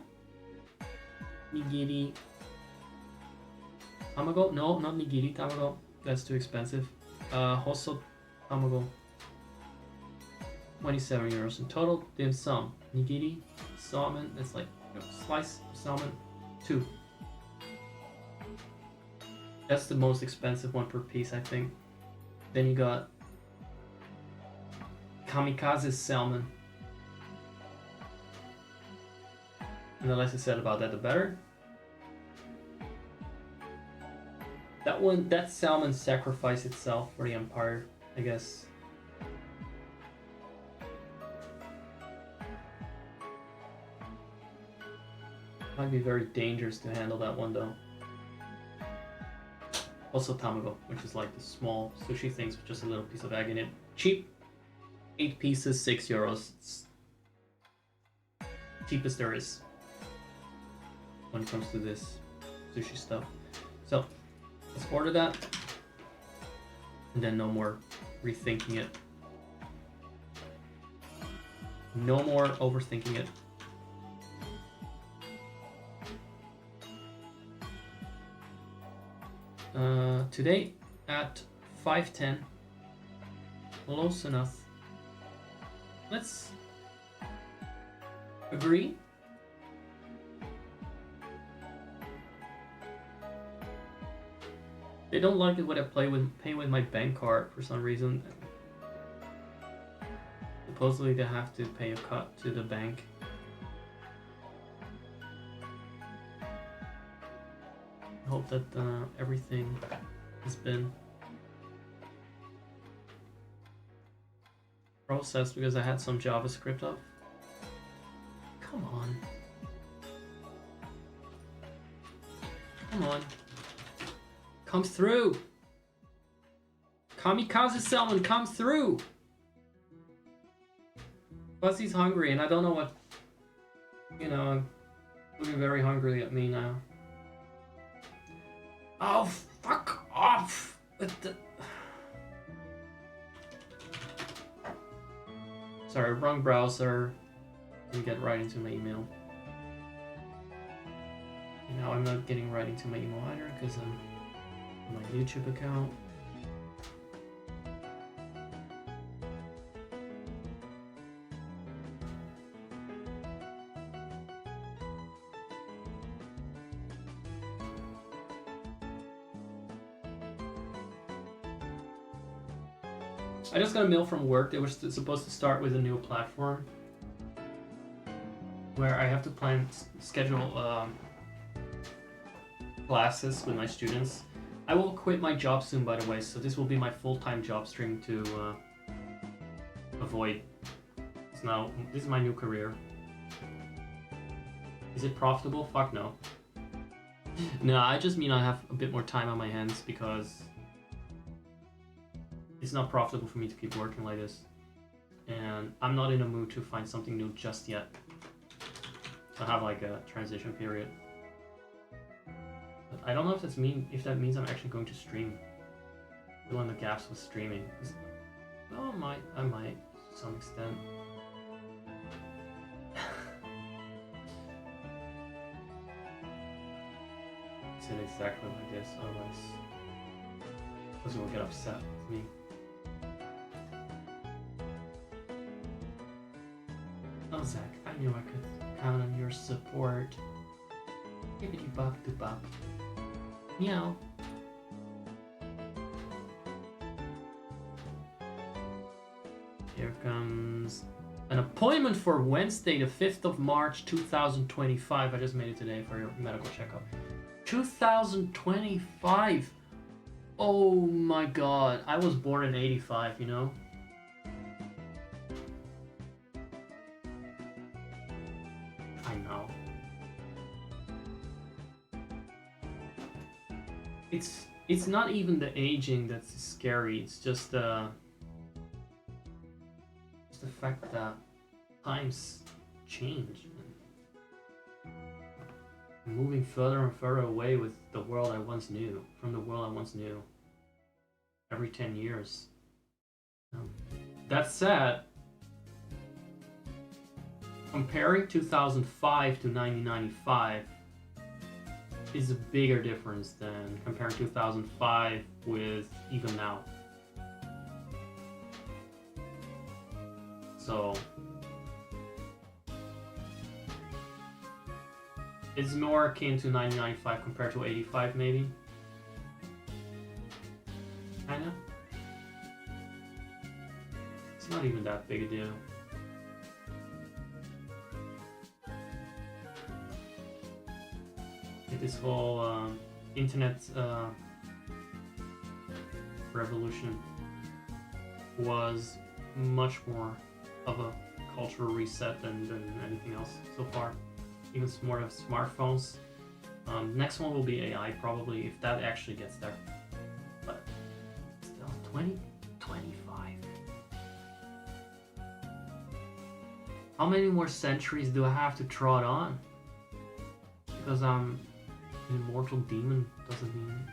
nigiri tamago. No, not nigiri tamago. That's too expensive. Hoso tamago. 27 euros in total. Dim sum. Nigiri, salmon. That's like slice of salmon. 2. That's the most expensive one per piece, I think. Then you got kamikaze salmon. And the less I said about that, the better. That salmon sacrificed itself for the Empire, I guess. Might be very dangerous to handle that one though. Also tamago, which is like the small sushi things with just a little piece of egg in it. Cheap. 8 pieces, 6 euros. It's cheapest there is when it comes to this sushi stuff. So let's order that. And then no more rethinking it. No more overthinking it. Today at 5:10, close enough. Let's agree. They don't like it when I pay with my bank card for some reason. Supposedly they have to pay a cut to the bank. I hope that everything has been processed because I had some JavaScript up. Come on. Come on. Come through. Kamikaze salmon, come through. Fuzzy's hungry and I don't know what, you know, I'm looking very hungry at me now. Oh, fuck off with the... Sorry, wrong browser. Didn't get right into my email. Now I'm not getting right into my email either because I'm on my YouTube account. I just got a mail from work. They were supposed to start with a new platform where I have to schedule classes with my students. I will quit my job soon, by the way, so this will be my full-time job stream to avoid. So this is my new career. Is it profitable? Fuck no. No, I just mean I have a bit more time on my hands because it's not profitable for me to keep working like this. And I'm not in a mood to find something new just yet. So I have like a transition period. But I don't know if that means I'm actually going to stream. Fill in the gaps with streaming. Well, I might to some extent. Say it exactly like this, otherwise Fuzzy will get upset with me. Oh, Zach, I knew I could count on your support. Bibbidi bop de bop. Meow. Here comes an appointment for Wednesday, the 5th of March, 2025. I just made it today for your medical checkup. 2025! Oh my god, I was born in 85, you know? I know. It's not even the aging that's scary. It's just the fact that times change. I'm moving further and further away with the world I once knew, from the world I once knew. Every 10 years. That said, comparing 2005 to 1995 is a bigger difference than comparing 2005 with even now. So it's more akin to 1995 compared to 85 maybe. Kinda. It's not even that big a deal. This whole internet revolution was much more of a cultural reset than anything else so far. Even more of smartphones. Next one will be AI probably, if that actually gets there. But still, 2025. How many more centuries do I have to trot on? Because I'm an immortal demon doesn't mean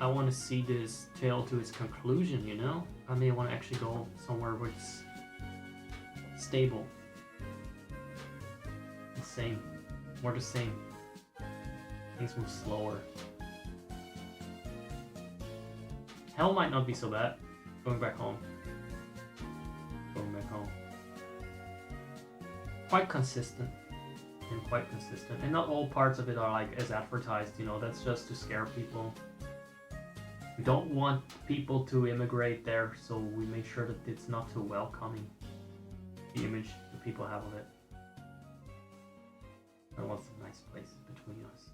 I want to see this tale to its conclusion, you know? I may want to actually go somewhere where it's stable. The same. More the same. Things move slower. Hell might not be so bad. Going back home. Going back home. Quite consistent. And quite consistent. And not all parts of it are like as advertised, you know, that's just to scare people. We don't want people to immigrate there, so we make sure that it's not too welcoming. The image that people have of it. There are lots of nice places between us.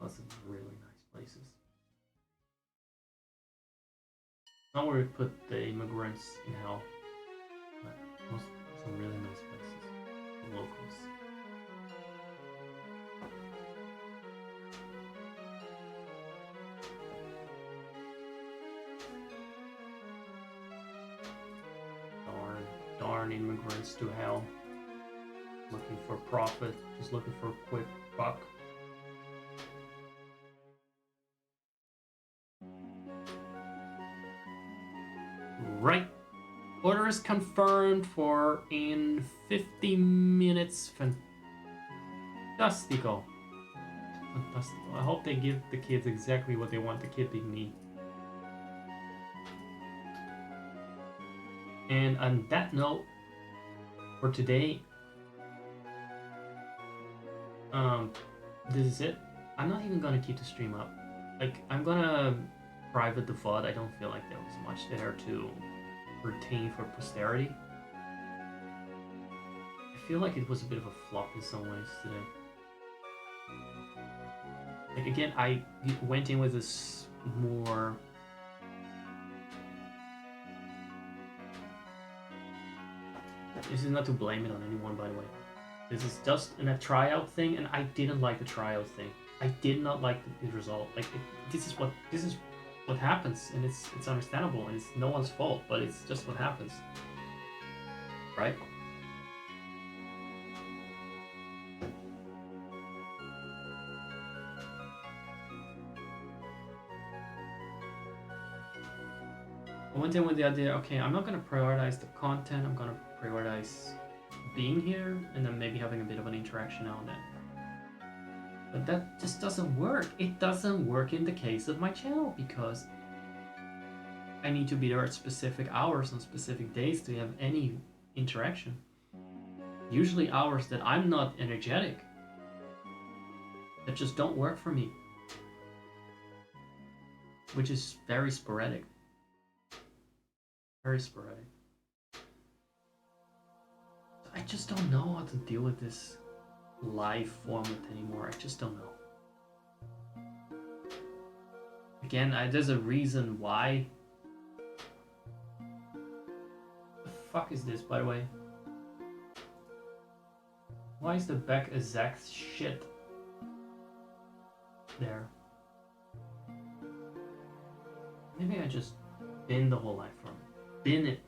Lots of really nice places. Not where we put the immigrants in hell, but some really nice places. The locals. Darn immigrants to hell. Looking for profit, just looking for a quick buck. Right. Order is confirmed for in 50 minutes. Fantastico. Fantastico. I hope they give the kids exactly what they want the kid to need. And on that note, for today, this is it. I'm not even gonna keep the stream up. Like, I'm gonna private the VOD. I don't feel like there was much there to retain for posterity. I feel like it was a bit of a flop in some ways today. Like, again, I went in with this more... This is not to blame it on anyone, by the way. This is just a tryout thing, and I didn't like the tryout thing. I did not like the result. Like, this is what happens, and it's understandable, and it's no one's fault, but it's just what happens, right? I went in with the idea, okay, I'm not gonna prioritize the content. I'm gonna prioritize being here, and then maybe having a bit of an interaction now and then. But that just doesn't work. It doesn't work in the case of my channel, because I need to be there at specific hours on specific days to have any interaction. Usually hours that I'm not energetic. That just don't work for me. Which is very sporadic. Very sporadic. I just don't know how to deal with this live format anymore. I just don't know. Again, there's a reason why. The fuck is this, by the way? Why is the back exact shit there? Maybe I just bin the whole life from it. Bin it.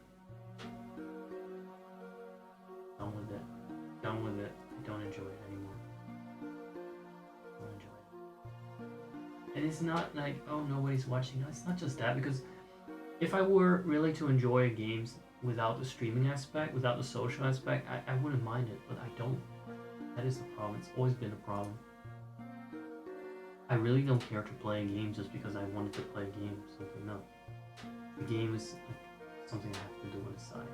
Done with it. Done with it. I don't enjoy it anymore. Don't enjoy it. And it's not like, oh, nobody's watching. No, it's not just that, because if I were really to enjoy games without the streaming aspect, without the social aspect, I wouldn't mind it, but I don't. That is the problem. It's always been a problem. I really don't care to play a game just because I wanted to play a game or something. No. The game is something I have to do on the side.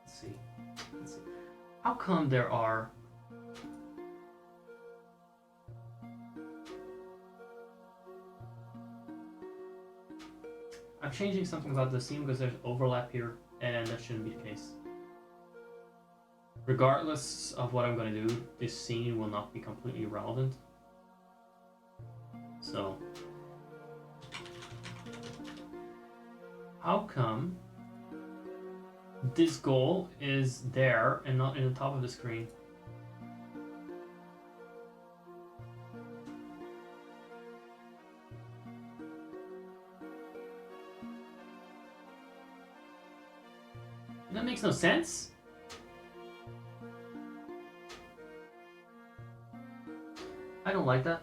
Let's see. How come there are... I'm changing something about the scene because there's overlap here, and that shouldn't be the case. Regardless of what I'm going to do, this scene will not be completely irrelevant. So, how come this goal is there and not in the top of the screen? That makes no sense. I don't like that.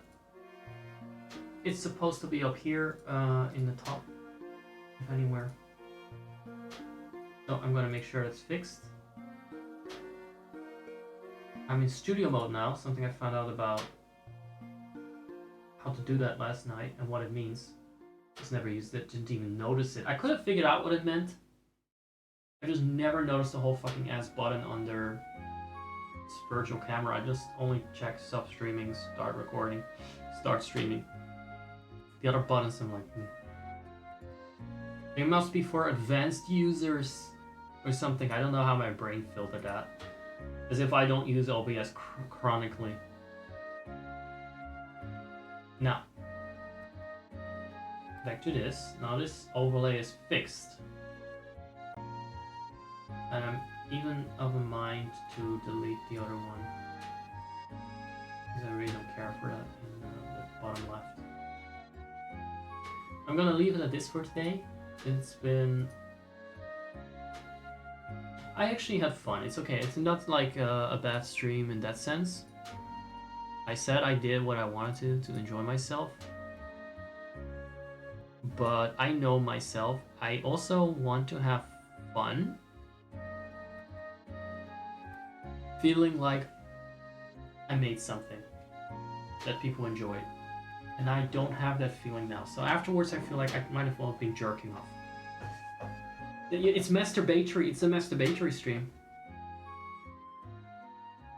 It's supposed to be up here in the top, if anywhere. So I'm gonna make sure it's fixed. I'm in studio mode now, something I found out about how to do that last night and what it means. Just never used it, didn't even notice it. I could have figured out what it meant. I just never noticed the whole fucking ass button under virtual camera. I just only check stop streaming, start recording, start streaming. The other buttons I'm like, It must be for advanced users or something. I don't know how my brain filtered that. As if I don't use OBS chronically. Now, back to this. Now this overlay is fixed. And I'm even of a mind to delete the other one. Because I really don't care for that in the bottom left. I'm gonna leave it at this for today. It's been... I actually had fun. It's okay. It's not like a bad stream in that sense. I said I did what I wanted to enjoy myself. But I know myself. I also want to have fun. Feeling like I made something that people enjoyed. And I don't have that feeling now. So afterwards I feel like I might have well been jerking off. It's masturbatory. It's a masturbatory stream.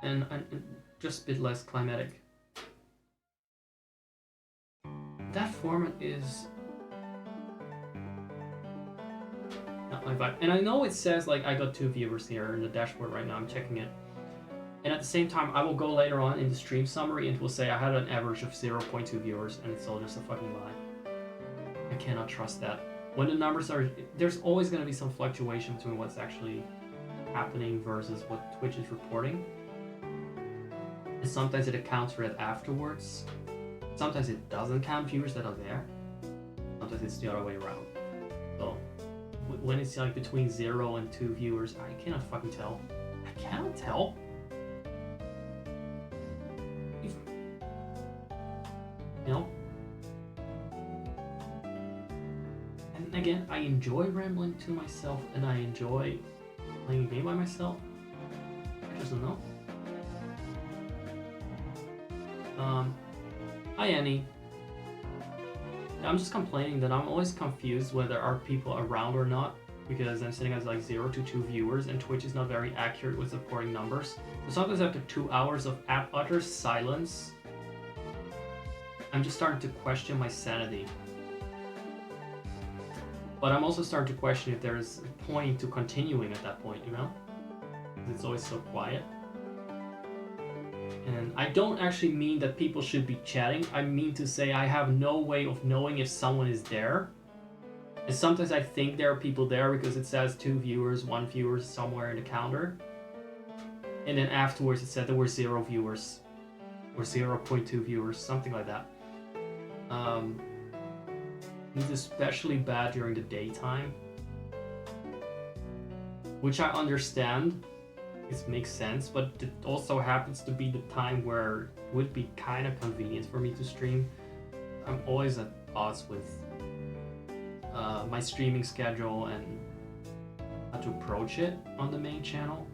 And just a bit less climatic. That format is not my vibe. And I know it says like I got 2 viewers here in the dashboard right now. I'm checking it. And at the same time, I will go later on in the stream summary and it will say I had an average of 0.2 viewers, and it's all just a fucking lie. I cannot trust that. When the numbers are... There's always going to be some fluctuation between what's actually happening versus what Twitch is reporting. And sometimes it accounts for it afterwards. Sometimes it doesn't count viewers that are there. Sometimes it's the other way around. So, when it's like between 0 and 2 viewers, I cannot fucking tell. I cannot tell. You know? And again, I enjoy rambling to myself and I enjoy playing a game by myself. I just don't know. Hi Annie. I'm just complaining that I'm always confused whether there are people around or not, because I'm sitting at like 0 to 2 viewers and Twitch is not very accurate with reporting numbers. So sometimes after 2 hours of utter silence, I'm just starting to question my sanity. But I'm also starting to question if there is a point to continuing at that point, you know? Because it's always so quiet. And I don't actually mean that people should be chatting. I mean to say I have no way of knowing if someone is there. And sometimes I think there are people there because it says 2 viewers, 1 viewer somewhere in the counter. And then afterwards it said there were 0 viewers. or 0.2 viewers, something like that. It's especially bad during the daytime, which I understand. It makes sense, but it also happens to be the time where it would be kind of convenient for me to stream. I'm always at odds with my streaming schedule and how to approach it on the main channel.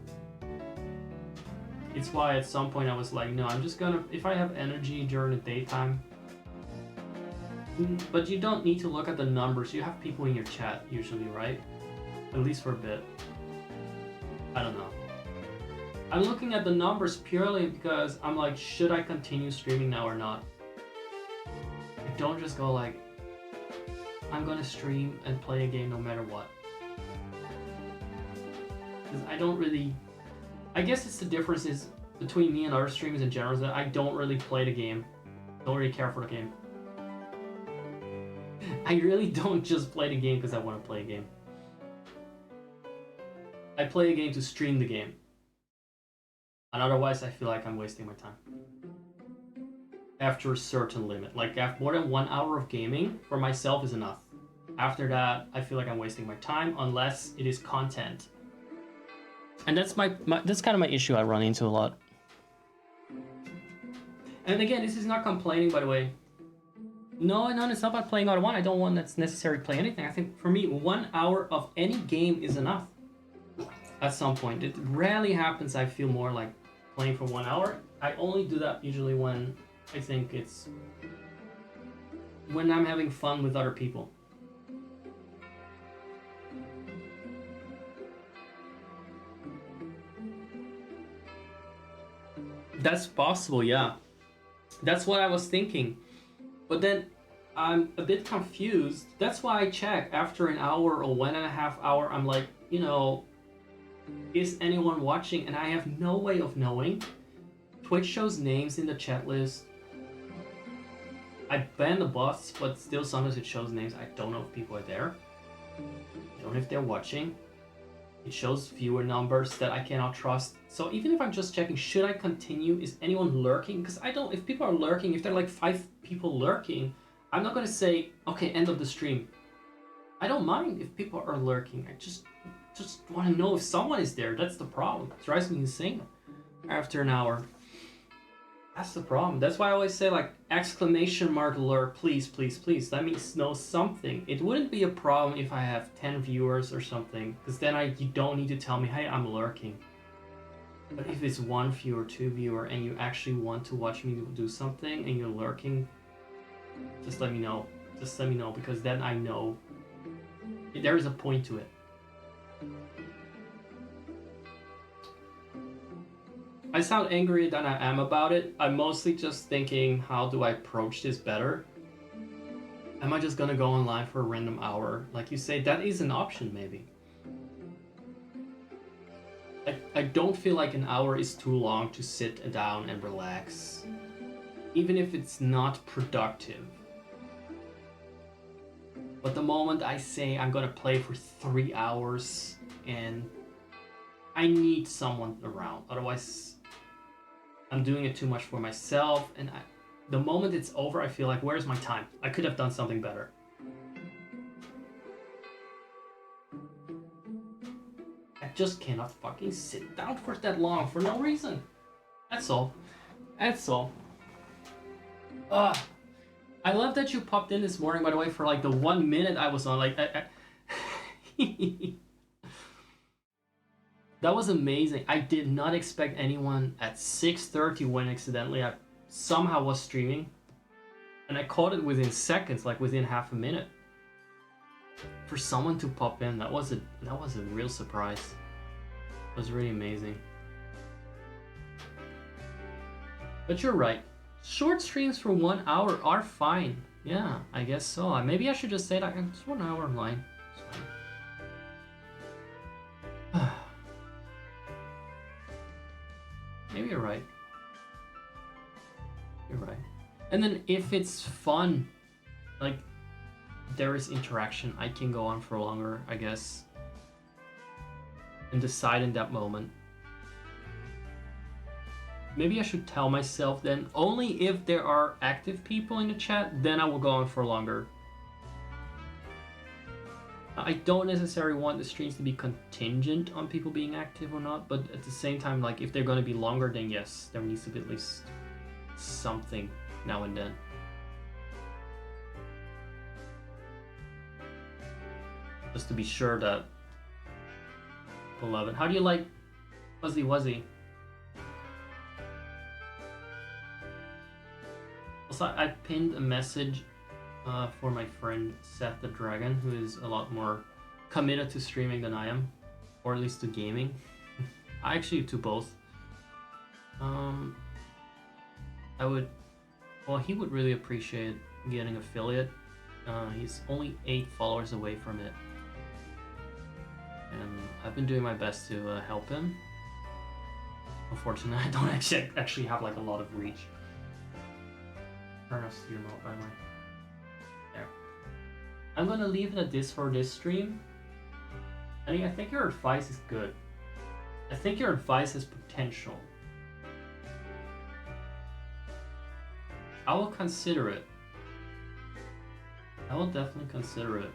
It's why at some point I was like, no, I'm just gonna, if I have energy during the daytime. But you don't need to look at the numbers. You have people in your chat usually, right? At least for a bit. I don't know. I'm looking at the numbers purely because I'm like, should I continue streaming now or not? I don't just go like, I'm gonna stream and play a game no matter what. Because I don't really... I guess it's the difference is between me and other streamers in general is that I don't really play the game. Don't really care for the game. I really don't just play the game because I want to play a game. I play a game to stream the game. And otherwise I feel like I'm wasting my time. After a certain limit. Like more than 1 hour of gaming for myself is enough. After that, I feel like I'm wasting my time unless it is content. And that's that's kind of my issue I run into a lot. And again, this is not complaining, by the way. No, it's not about playing out of one. I don't want that's necessary to play anything. I think for me, 1 hour of any game is enough. At some point. It rarely happens I feel more like playing for 1 hour. I only do that usually when I think it's... when I'm having fun with other people. That's possible, yeah. That's what I was thinking. But then I'm a bit confused. That's why I check after an hour or 1.5 hours. I'm like, you know, is anyone watching? And I have no way of knowing. Twitch shows names in the chat list. I ban the bots, but still sometimes it shows names. I don't know if people are there. I don't know if they're watching. It shows viewer numbers that I cannot trust. So even if I'm just checking, should I continue? Is anyone lurking? Because I don't, if people are lurking, if there are like 5 people lurking, I'm not going to say, okay, end of the stream. I don't mind if people are lurking. I just want to know if someone is there. That's the problem. It drives me insane after an hour. That's the problem. That's why I always say like exclamation mark lurk, please, please, please. That means know something. It wouldn't be a problem if I have 10 viewers or something, because then you don't need to tell me, hey, I'm lurking. But if it's 1 viewer, 2 viewer, and you actually want to watch me do something and you're lurking, just let me know. Just let me know, because then I know there is a point to it. I sound angrier than I am about it. I'm mostly just thinking, how do I approach this better? Am I just gonna go online for a random hour? Like you say, that is an option maybe. I don't feel like an hour is too long to sit down and relax. Even if it's not productive. But the moment I say I'm gonna play for 3 hours and I need someone around, otherwise I'm doing it too much for myself, and the moment it's over, I feel like, where's my time? I could have done something better. I just cannot fucking sit down for that long for no reason. That's all. That's all. I love that you popped in this morning, by the way, for like the 1 minute I was on. Like, that was amazing. I did not expect anyone at 6:30 when accidentally I somehow was streaming. And I caught it within seconds, like within half a minute. For someone to pop in, that was a real surprise. It was really amazing. But you're right. Short streams for 1 hour are fine. Yeah, I guess so. Maybe I should just say that it's 1 hour online. It's fine. Maybe you're right. You're right. And then if it's fun, like there is interaction, I can go on for longer, I guess. And decide in that moment. Maybe I should tell myself then, only if there are active people in the chat, then I will go on for longer. I don't necessarily want the streams to be contingent on people being active or not, but at the same time, like, if they're going to be longer, then yes, there needs to be at least something now and then. Just to be sure that people love it. How do you like Fuzzy Wuzzy? Also, I pinned a message for my friend Seth the Dragon, who is a lot more committed to streaming than I am, or at least to gaming. I actually do both. He would really appreciate getting affiliate. He's only 8 followers away from it, and I've been doing my best to help him. Unfortunately, I don't actually have like a lot of reach. Turn off stream mode, by the way. There. I'm gonna leave it at this for this stream. I think your advice is good. I think your advice has potential. I will consider it. I will definitely consider it.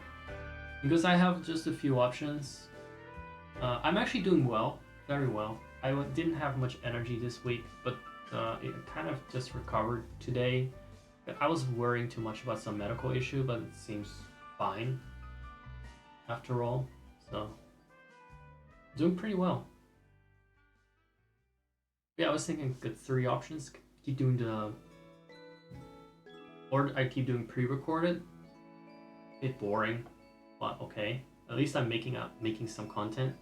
Because I have just a few options. I'm actually doing well. Very well. I didn't have much energy this week, but it kind of just recovered today. I was worrying too much about some medical issue, but it seems fine after all. So, doing pretty well. Yeah, I was thinking good 3 options. Keep doing or I keep doing pre-recorded. Bit boring, but okay. At least I'm making some content.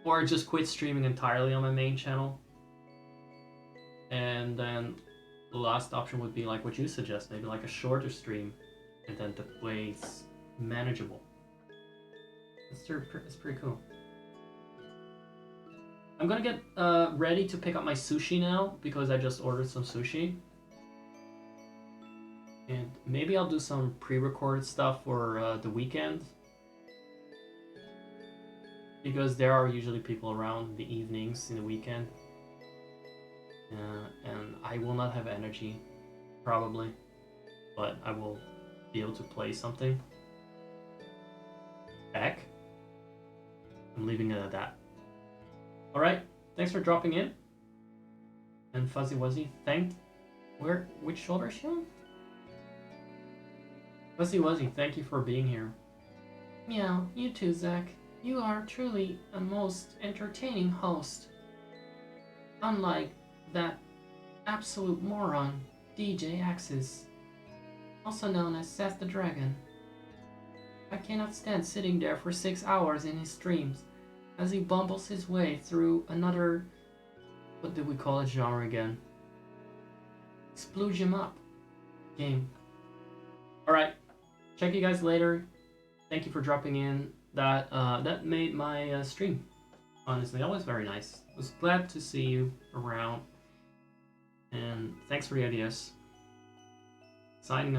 Or just quit streaming entirely on my main channel. And then the last option would be like what you suggest, maybe like a shorter stream, and then the way it's manageable. It's pretty cool. I'm gonna get ready to pick up my sushi now, because I just ordered some sushi. And maybe I'll do some pre-recorded stuff for the weekend, because there are usually people around the evenings in the weekend. And I will not have energy, probably, but I will be able to play something. Back. I'm leaving it at that. Alright, thanks for dropping in. And Fuzzy Wuzzy, which shoulder is she on? Fuzzy Wuzzy, thank you for being here.
Meow, you too, Zach. You are truly a most entertaining host. Unlike that absolute moron, DJ Axis, also known as Seth the Dragon. I cannot stand sitting there for 6 hours in his streams as he bumbles his way through another, what did we call it genre again? Splooge 'em up game.
Alright, check you guys later. Thank you for dropping in. That made my stream. Honestly, that was very nice. I was glad to see you around. And thanks for the ideas. Signing